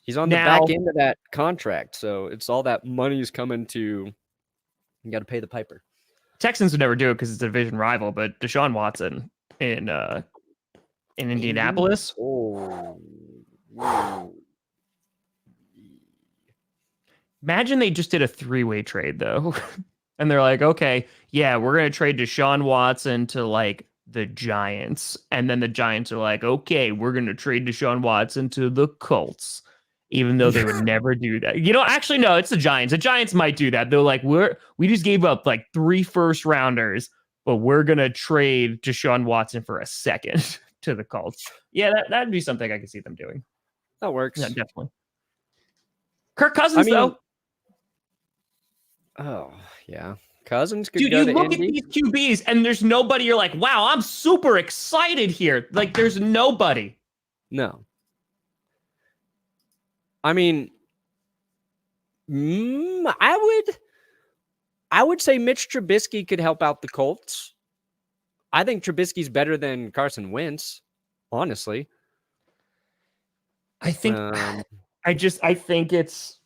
He's on the back end of that contract, so it's all that money's coming to. You got to pay the piper. Texans would never do it because it's a division rival, but Deshaun Watson in Indianapolis. Imagine they just did a 3-way trade though, and they're like, okay, yeah, we're gonna trade Deshaun Watson to like the Giants, and then the Giants are like, okay, we're gonna trade Deshaun Watson to the Colts. Even though they would never do that. You know, actually, no, it's the Giants. The Giants might do that. They're like, we just gave up like 3 first-rounders, but we're going to trade Deshaun Watson for a second to the Colts. Yeah, that'd be something I could see them doing. That works. Yeah, definitely. Kirk Cousins, though. Oh, yeah. Cousins could Dude, go you to look Indy. at these QBs, and there's nobody you're like, wow, I'm super excited here. Like, there's nobody. No. I mean, I would say Mitch Trubisky could help out the Colts. I think Trubisky's better than Carson Wentz, honestly. I think I think it's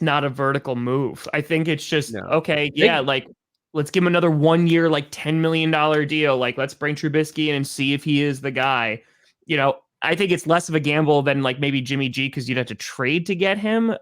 not a vertical move. I think it's just okay, yeah, like let's give him another 1 year, like $10 million deal. Like, let's bring Trubisky in and see if he is the guy. You know, I think it's less of a gamble than like maybe Jimmy G because you'd have to trade to get him.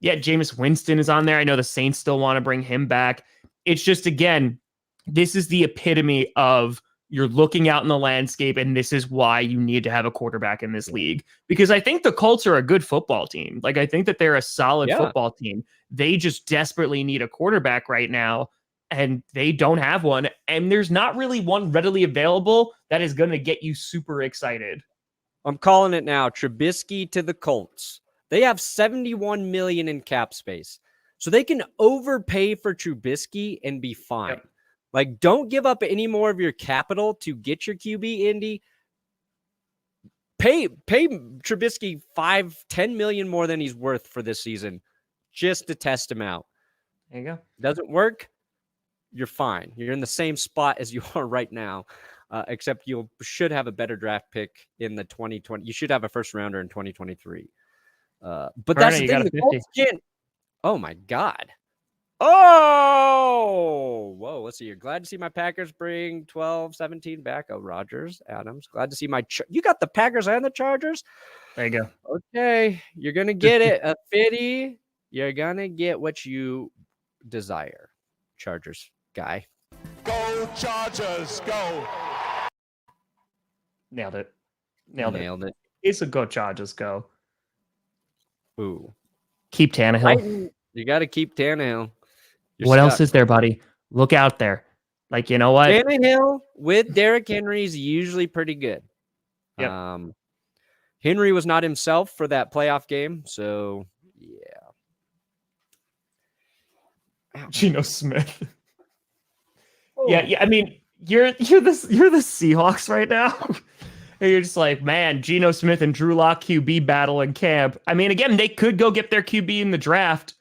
Jameis Winston is on there. I know the Saints still want to bring him back. It's just, again, this is the epitome of you're looking out in the landscape, and this is why you need to have a quarterback in this league. Because I think the Colts are a good football team. Like, I think that they're a solid football team. They just desperately need a quarterback right now. And they don't have one. And there's not really one readily available that is going to get you super excited. I'm calling it now. Trubisky to the Colts. They have $71 million in cap space. So they can overpay for Trubisky and be fine. Yep. Like, don't give up any more of your capital to get your QB, Indy. Pay Trubisky $10 million more than he's worth for this season just to test him out. There you go. Doesn't work? You're fine. You're in the same spot as you are right now, except you should have a better draft pick in the 2020. You should have a first rounder in 2023. But that's the thing. The Colts can't. Oh my God. Oh, whoa. Let's see. You're glad to see my Packers bring 12, 17 back. Oh, Rodgers, Adams. Glad to see you got the Packers and the Chargers. There you go. Okay. You're going to get it. A fitty. You're going to get what you desire. Chargers guy. Go Chargers, go. Nailed it. Nailed it. It's a go Chargers, go. Ooh. Keep Tannehill. You got to keep Tannehill. What else is there, buddy? Look out there. Like, you know what? Tannehill with Derrick Henry is usually pretty good. Yep. Henry was not himself for that playoff game, so yeah. Geno Smith. Yeah. I mean, you're the Seahawks right now. And you're just like, man, Geno Smith and Drew Lock QB battle in camp. I mean, again, they could go get their QB in the draft,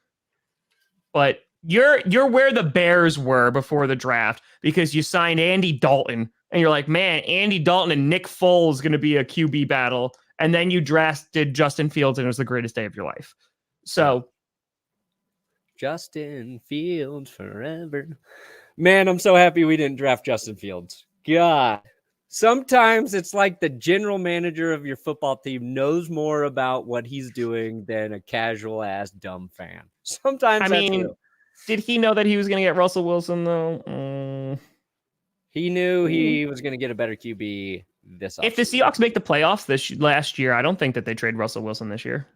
but you're where the Bears were before the draft because you signed Andy Dalton, and you're like, man, Andy Dalton and Nick Foles going to be a QB battle, and then you drafted Justin Fields, and it was the greatest day of your life. So, Justin Fields forever. Man, I'm so happy we didn't draft Justin Fields. God. Sometimes it's like the general manager of your football team knows more about what he's doing than a casual ass dumb fan. Sometimes did he know that he was going to get Russell Wilson though? He knew he was going to get a better QB this offseason. If the Seahawks make the playoffs last year, I don't think that they trade Russell Wilson this year.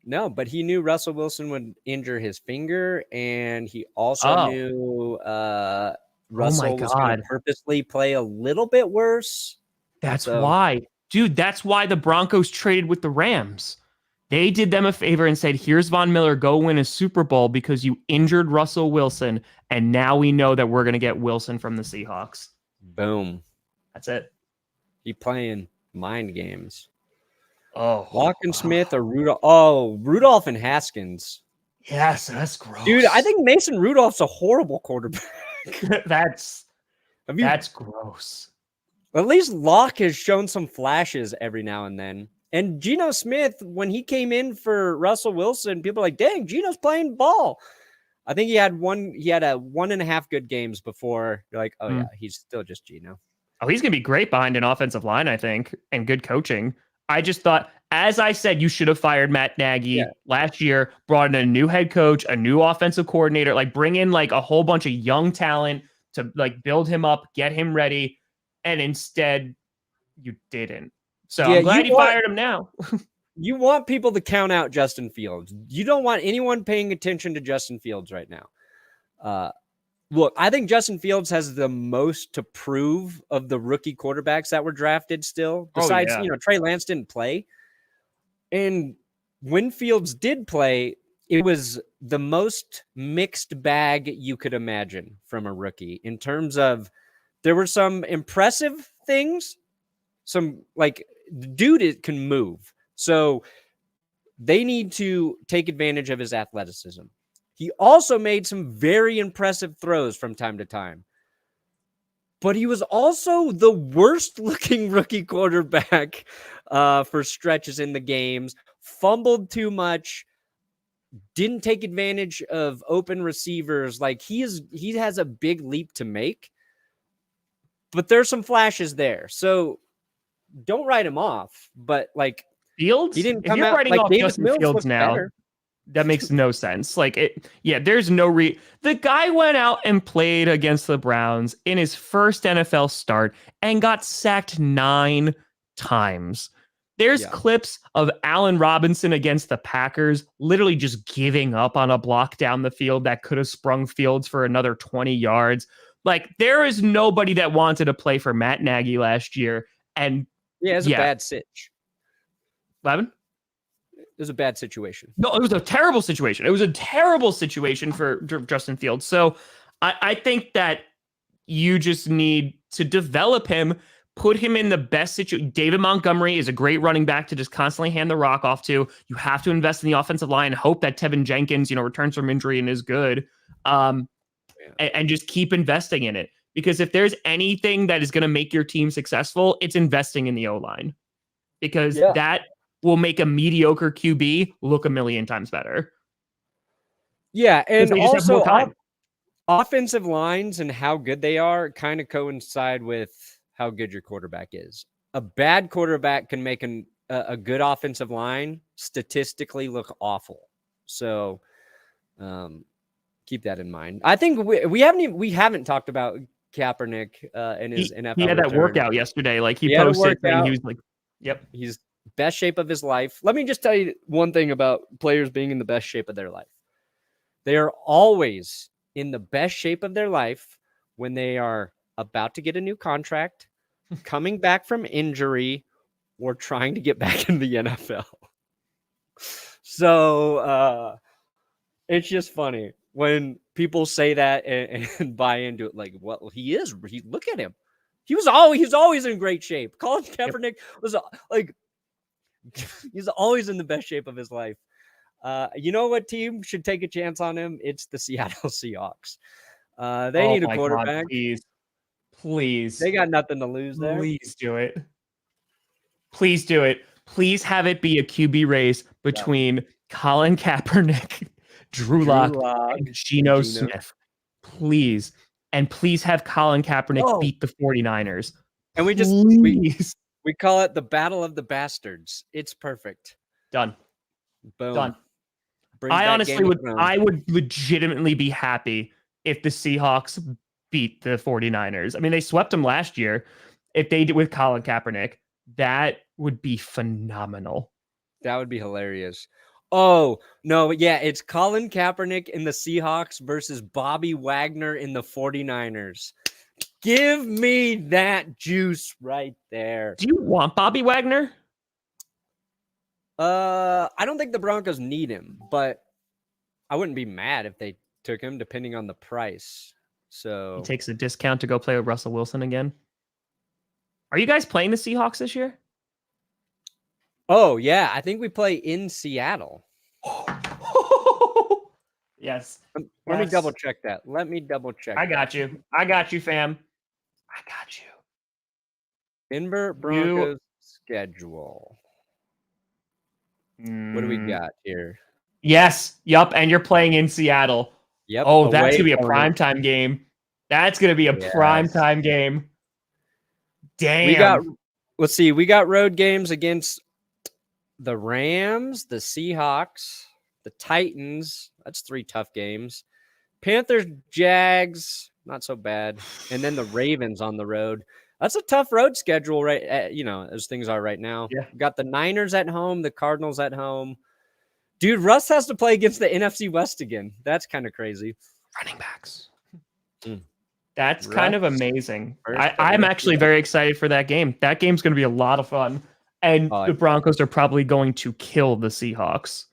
No, but he knew Russell Wilson would injure his finger, and he also knew Russell was going to purposely play a little bit worse. That's why. Dude, that's why the Broncos traded with the Rams. They did them a favor and said, here's Von Miller, go win a Super Bowl because you injured Russell Wilson, and now we know that we're going to get Wilson from the Seahawks. Boom. That's it. He playing mind games. Oh. Locke and Smith or Rudolph. Oh, Rudolph and Haskins. Yes, that's gross. Dude, I think Mason Rudolph's a horrible quarterback. That's gross. At least Locke has shown some flashes every now and then. And Geno Smith, when he came in for Russell Wilson, people are like, dang, Geno's playing ball. I think he had a 1.5 good games before you're like, oh yeah, he's still just Geno. Oh, he's gonna be great behind an offensive line, I think, and good coaching. I just thought, as I said, you should have fired Matt Nagy last year, brought in a new head coach, a new offensive coordinator, like bring in like a whole bunch of young talent to like build him up, get him ready. And instead you didn't. So I'm glad you fired him now. You want people to count out Justin Fields. You don't want anyone paying attention to Justin Fields right now. Look, I think Justin Fields has the most to prove of the rookie quarterbacks that were drafted still. Besides, Trey Lance didn't play. And when Fields did play, it was the most mixed bag you could imagine from a rookie in terms of there were some impressive things, some like dude it can move. So they need to take advantage of his athleticism. He also made some very impressive throws from time to time. But he was also the worst looking rookie quarterback for stretches in the games, fumbled too much, didn't take advantage of open receivers. Like he has a big leap to make, but there's some flashes there. So don't write him off, but like Fields, he didn't if come you're out writing like off David Justin Mills Fields now, better. That makes no sense. Like there's no the guy went out and played against the Browns in his first NFL start and got sacked 9 times. There's clips of Allen Robinson against the Packers literally just giving up on a block down the field that could have sprung Fields for another 20 yards. Like there is nobody that wanted to play for Matt Nagy last year. And it's a bad sitch. Levin? It was a bad situation. No, it was a terrible situation. It was a terrible situation for Justin Fields. So I think that you just need to develop him, put him in the best situation. David Montgomery is a great running back to just constantly hand the rock off to. You have to invest in the offensive line, hope that Tevin Jenkins, returns from injury and is good. And just keep investing in it. Because if there's anything that is going to make your team successful, it's investing in the O-line. Because that will make a mediocre QB look a million times better. Yeah, and also offensive lines and how good they are kind of coincide with how good your quarterback is. A bad quarterback can make a good offensive line statistically look awful. So keep that in mind. I think we haven't talked about Kaepernick in his NFL He had that return. workout yesterday. Like he had a posted and workout. he was like, "Yep, He's best shape of his life." Let me just tell you one thing about players being in the best shape of their life. They are always in the best shape of their life when they are about to get a new contract, coming back from injury, or trying to get back in the NFL. So it's just funny when people say that and buy into it. Like, well, he is. Look at him. He's always in great shape. Colin Kaepernick was like, he's always in the best shape of his life. You know what team should take a chance on him? It's the Seattle Seahawks. They need a quarterback. God, please. They got nothing to lose there. Please do it. Please do it. Please have it be a QB race between Colin Kaepernick, Drew Lock, and Geno Smith. Please. And please have Colin Kaepernick beat the 49ers. And we call it the Battle of the Bastards. It's perfect. Done. Boom. Done. Brings I back honestly Game of would. Thrones. I would legitimately be happy if the Seahawks beat the 49ers. I mean, they swept them last year. If they did with Colin Kaepernick, that would be phenomenal. That would be hilarious. Oh, no, yeah, it's Colin Kaepernick in the Seahawks versus Bobby Wagner in the 49ers. Give me that juice right there. Do you want Bobby Wagner? I don't think the Broncos need him, but I wouldn't be mad if they took him depending on the price. So He takes a discount to go play with Russell Wilson again. Are you guys playing the Seahawks this year? Oh, yeah, I think we play in Seattle. Yes. Let me double check that. I got you. I got you, fam. I got you. Denver Broncos schedule. What do we got here? Yes. Yup. And you're playing in Seattle. Yep. Oh, that's going to be a primetime game. That's going to be a primetime game. Damn. We got road games against the Rams, the Seahawks, the Titans. That's 3 tough games. Panthers, Jags, not so bad. And then the Ravens on the road. That's a tough road schedule, right? As things are right now. Yeah. Got the Niners at home, the Cardinals at home. Dude, Russ has to play against the NFC West again. That's kind of crazy. Running backs. That's kind of amazing. I'm actually very excited for that game. That game's going to be a lot of fun. And the Broncos are probably going to kill the Seahawks.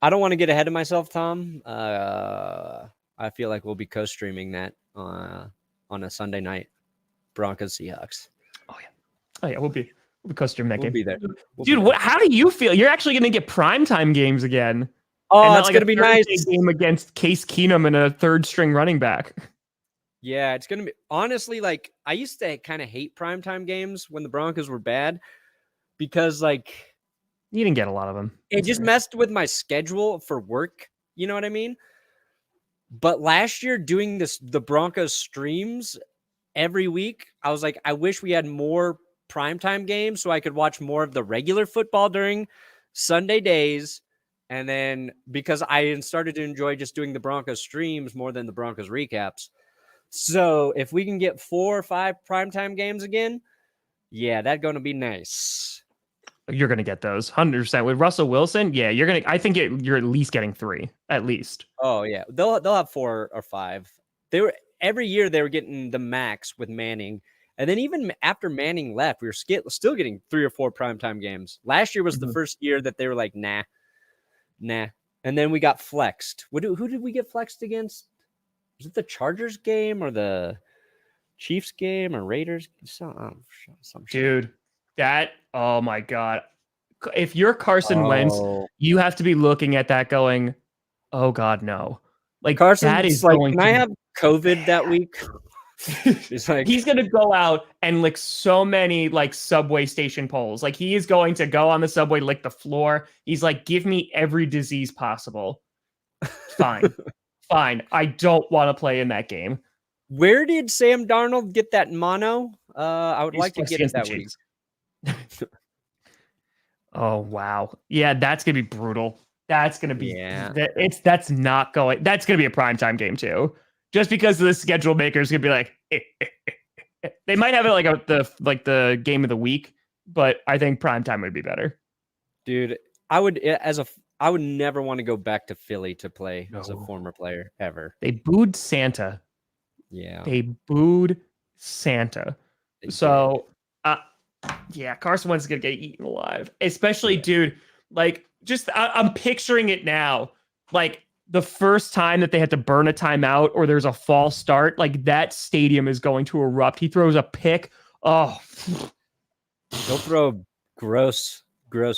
I don't want to get ahead of myself, Tom. I feel like we'll be co-streaming that on a Sunday night. Broncos Seahawks. Oh yeah, we'll be co-streaming that game. We'll be there. Dude, how do you feel? You're actually going to get primetime games again. Oh, that's going to be nice. Game against Case Keenum and a third string running back. Yeah, it's going to be honestly like I used to kind of hate primetime games when the Broncos were bad because like you didn't get a lot of them. It just messed with my schedule for work. You know what I mean? But last year doing the Broncos streams every week, I was like, I wish we had more primetime games so I could watch more of the regular football during Sunday days. And then because I started to enjoy just doing the Broncos streams more than the Broncos recaps. So if we can get 4 or 5 primetime games again, yeah, that's going to be nice. You're going to get those 100% with Russell Wilson. Yeah, you're going to, I think you're at least getting 3 at least. Oh yeah. They'll have 4 or 5. Every year they were getting the max with Manning. And then even after Manning left, we were still getting 3 or 4 primetime games. Last year was the first year that they were like, nah. And then we got flexed. Who did we get flexed against? Was it the Chargers game or the Chiefs game or Raiders? Some Dude, oh my God. If you're Carson Wentz, you have to be looking at that going, oh God, no. Like Carson, that is like, going can I have COVID that week? It's like he's gonna go out and lick so many like subway station poles. Like he is going to go on the subway, lick the floor. He's like, give me every disease possible. Fine. I don't want to play in that game. Where did Sam Darnold get that mono? I would like to get it that week. Oh wow. Yeah, that's gonna be brutal. That's gonna be that's gonna be a primetime game too. just because the schedule makers could be like, they might have it like the game of the week, but I think primetime would be better. Dude, I would never want to go back to Philly to play as a former player ever. They booed Santa. Yeah. They booed Santa. So, yeah, Carson Wentz is going to get eaten alive. Especially, dude, like, I'm picturing it now. Like, the first time that they had to burn a timeout or there's a false start, like, that stadium is going to erupt. He throws a pick. Oh. He'll throw a gross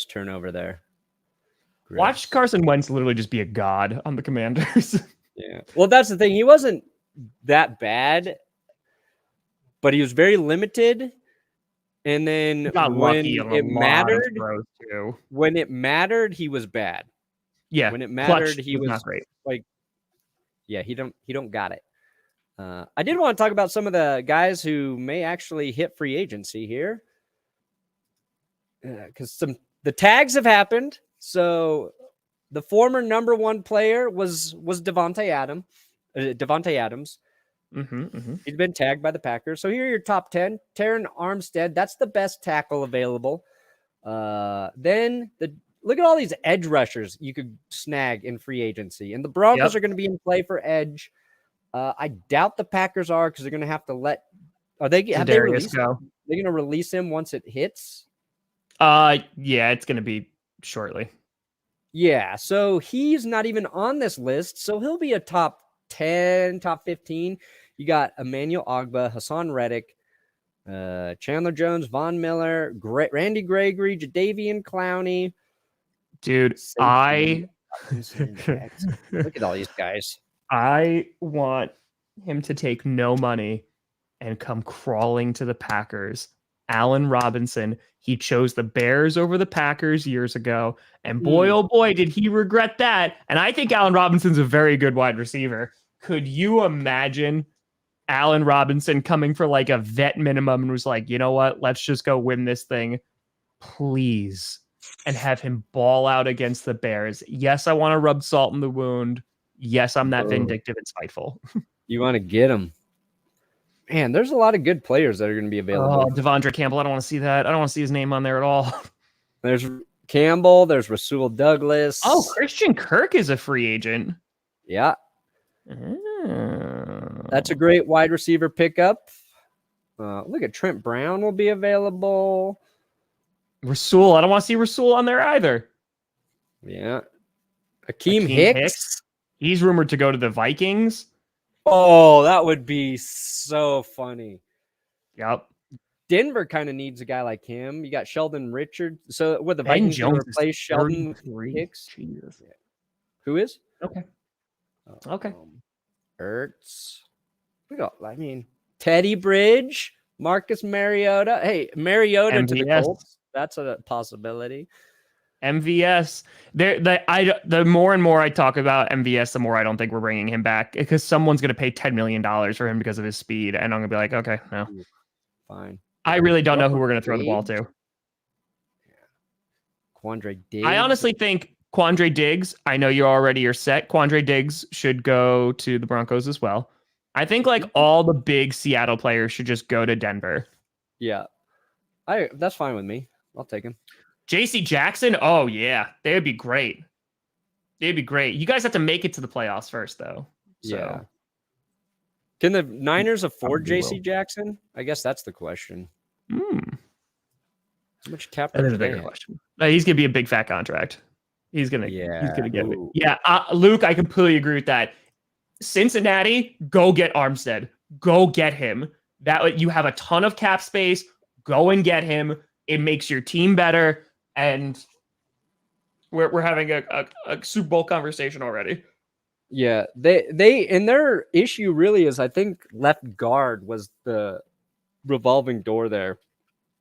turnover there. Gross. Watch Carson Wentz literally just be a god on the Commanders. Yeah. Well, that's the thing. He wasn't that bad, but he was very limited. And then when it mattered, he was bad. Yeah. When it mattered, Clutch he was not great. Like, yeah, he don't got it. I did want to talk about some of the guys who may actually hit free agency here. Because the tags have happened. So the former number one player was Devontae Adams. He's been tagged by the Packers. So here are your top 10. Terron Armstead, that's the best tackle available. Then look at all these edge rushers you could snag in free agency. And the Broncos are going to be in play for edge. I doubt the Packers are, because they're going to have to let. Have they released him? They're going to release him once it hits. Yeah, it's going to be shortly. Yeah, so he's not even on this list. So he'll be a top 10, top 15. You got Emmanuel Ogbah, Hassan Reddick, Chandler Jones, Von Miller, Randy Gregory, Jadeveon Clowney. Dude, look at all these guys. I want him to take no money and come crawling to the Packers. Allen Robinson, he chose the Bears over the Packers years ago. And boy, oh boy, did he regret that. And I think Allen Robinson's a very good wide receiver. Could you imagine Allen Robinson coming for like a vet minimum and was like, you know what? Let's just go win this thing, please. And have him ball out against the Bears. Yes, I want to rub salt in the wound. Yes, I'm that vindictive and spiteful. You want to get him. Man, there's a lot of good players that are going to be available. Oh, Devondre Campbell. I don't want to see that. I don't want to see his name on there at all. There's Campbell. There's Rasul Douglas. Oh, Christian Kirk is a free agent. Yeah. That's a great wide receiver pickup. Look at Trent Brown will be available. Rasul. I don't want to see Rasul on there either. Yeah. Akeem Hicks. He's rumored to go to the Vikings. Oh, that would be so funny. Yep. Denver kind of needs a guy like him. You got Sheldon Richard. So with the Vikings going to replace Sheldon Hicks? Jesus. Who is? Okay. Okay. Ertz. Teddy Bridge, Marcus Mariota. Hey, Mariota MVS. to the Colts. That's a possibility. MVS. The more and more I talk about MVS, the more I don't think we're bringing him back, because someone's going to pay $10 million for him because of his speed, and I'm going to be like, okay, no, fine. I really don't know who we're going to throw the ball to. Quandre Diggs. I honestly think Quandre Diggs. I know you already are set. Quandre Diggs should go to the Broncos as well. I think like all the big Seattle players should just go to Denver. Yeah, that's fine with me. I'll take him. JC Jackson, oh yeah, they would be great. They'd be great. You guys have to make it to the playoffs first, though. So. Yeah. Can the Niners afford JC Jackson? I guess that's the question. How much cap? That is a bigger question. He's gonna be a big fat contract. He's gonna get it. Yeah, Luke, I completely agree with that. Cincinnati, go get Armstead. Go get him. That you have a ton of cap space. Go and get him. It makes your team better. And we're having a Super Bowl conversation already. Yeah, they and their issue really is, I think, left guard was the revolving door there.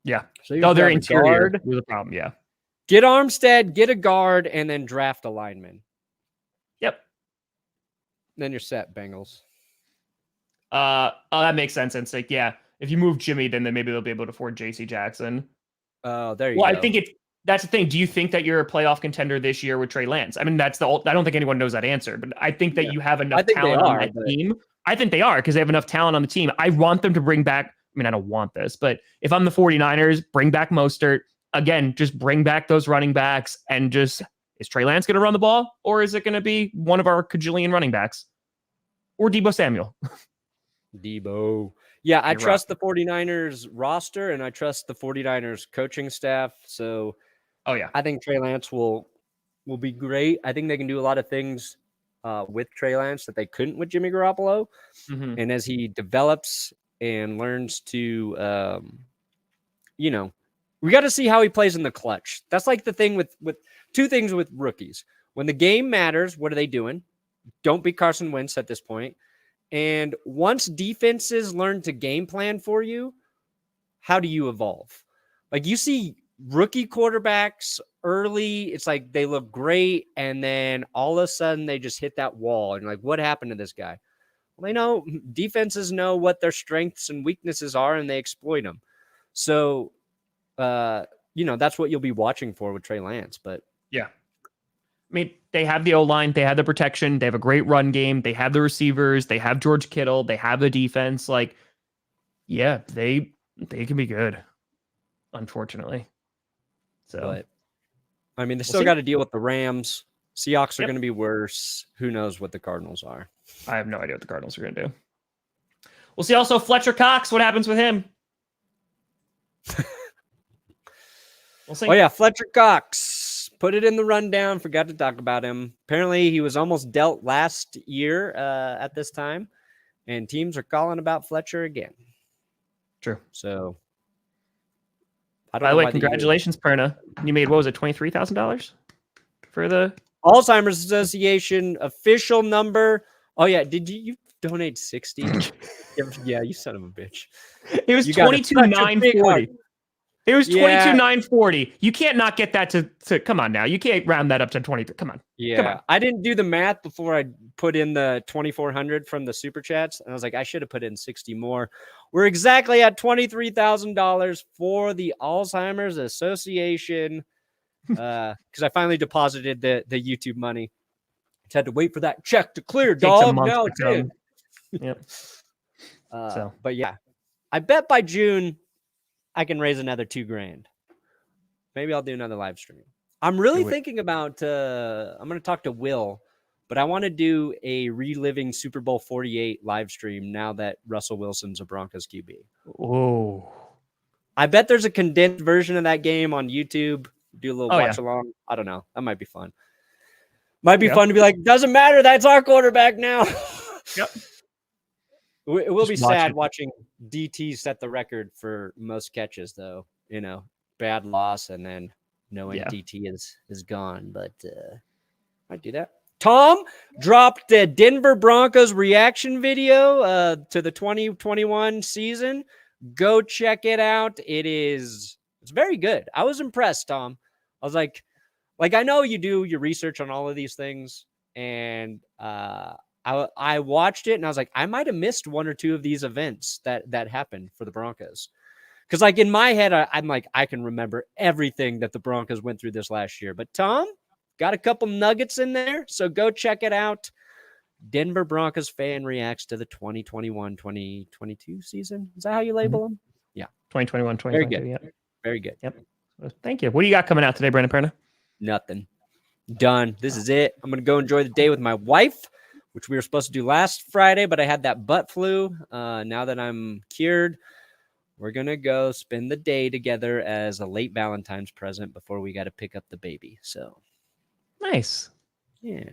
Yeah. So their interior was a problem. Yeah. Get Armstead, get a guard, and then draft a lineman. Yep. Then you're set, Bengals. That makes sense. And it's like, yeah, if you move Jimmy, then maybe they'll be able to afford JC Jackson. Oh, there you go. Well, I think that's the thing. Do you think that you're a playoff contender this year with Trey Lance? I mean, I don't think anyone knows that answer, but I think that you have enough talent on that team I think they are because they have enough talent on the team. I want them to bring back, I mean, I don't want this, but if I'm the 49ers, bring back Mostert. Again, just bring back those running backs and just, is Trey Lance going to run the ball or is it going to be one of our cajillion running backs or Deebo Samuel? Debo. Yeah, I You're trust the 49ers roster and I trust the 49ers coaching staff. So Oh yeah. I think Trey Lance will be great. I think they can do a lot of things with Trey Lance that they couldn't with Jimmy Garoppolo. Mm-hmm. And as he develops and learns to, we got to see how he plays in the clutch. That's like the thing with two things with rookies. When the game matters, what are they doing? Don't be Carson Wentz at this point. And once defenses learn to game plan for you, how do you evolve? Like you see rookie quarterbacks early, it's like they look great. And then all of a sudden they just hit that wall. And like, what happened to this guy? Well, they know defenses know what their strengths and weaknesses are and they exploit them. So, that's what you'll be watching for with Trey Lance. But yeah, I mean, they have the O-line, they have the protection, they have a great run game, they have the receivers, they have George Kittle, they have the defense. Like, yeah, they can be good, unfortunately. So, but, I mean, they still got to deal with the Rams. Seahawks are going to be worse. Who knows what the Cardinals are? I have no idea what the Cardinals are going to do. We'll see also Fletcher Cox. What happens with him? We'll see. Oh, yeah, Fletcher Cox. Put it in the rundown. Forgot to talk about him. Apparently, he was almost dealt last year at this time, and teams are calling about Fletcher again. True. So, by the way, congratulations, Perna. You made, what was it, $23,000 for the Alzheimer's Association official number. Oh, yeah. Did you donate 60? Yeah, you son of a bitch. It was 22,940. It was 22,940. You can't not get that to come on now. You can't round that up to 20. Come on. Yeah. Come on. I didn't do the math before I put in the 2,400 from the super chats. And I was like, I should have put in 60 more. We're exactly at $23,000 for the Alzheimer's Association. Because I finally deposited the YouTube money. Just had to wait for that check to clear, dog. Now it's in. Yep. But yeah, I bet by June I can raise another $2,000. Maybe I'll do another live stream. I'm really thinking about. I'm going to talk to Will, but I want to do a reliving Super Bowl 48 live stream now that Russell Wilson's a Broncos QB. Oh, I bet there's a condensed version of that game on YouTube. Do a little watch along. I don't know. That might be fun. Might be fun to be like, doesn't matter. That's our quarterback now. Yep. It will be sad watching DT set the record for most catches, though. Bad loss, and then knowing DT is gone. But I'd do that. Tom dropped the Denver Broncos reaction video to the 2021 season. Go check it out. It's very good. I was impressed, Tom. I was like I know you do your research on all of these things, and I watched it and I was like, I might have missed one or two of these events that happened for the Broncos. Because like in my head, I'm like, I can remember everything that the Broncos went through this last year. But Tom got a couple nuggets in there. So go check it out. Denver Broncos fan reacts to the 2021-2022 season. Is that how you label them? Yeah. 2021, 2022. Very good. Yep. Very good. Yep. Thank you. What do you got coming out today, Brandon Perna? Nothing. Done. This is it. I'm going to go enjoy the day with my wife, which we were supposed to do last Friday, but I had that butt flu. Now that I'm cured, we're going to go spend the day together as a late Valentine's present before we got to pick up the baby. So nice. Yeah.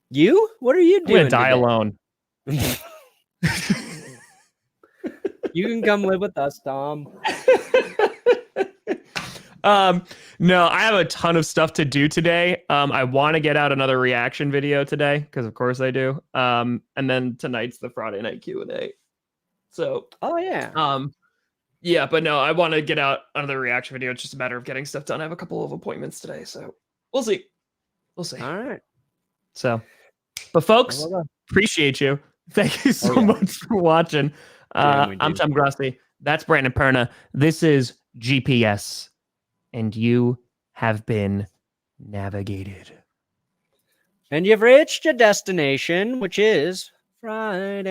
You? What are you doing? I'm going to die alone. You can come live with us, Tom. No, I have a ton of stuff to do today. I want to get out another reaction video today because of course I do. And then tonight's the Friday night Q&A. So, yeah, but no, I want to get out another reaction video. It's just a matter of getting stuff done. I have a couple of appointments today, so we'll see. We'll see. All right. So, but folks, appreciate you. Thank you so much for watching. I'm Tom Grossi. That's Brandon Perna. This is GPS. And you have been navigated. And you've reached your destination, which is Friday.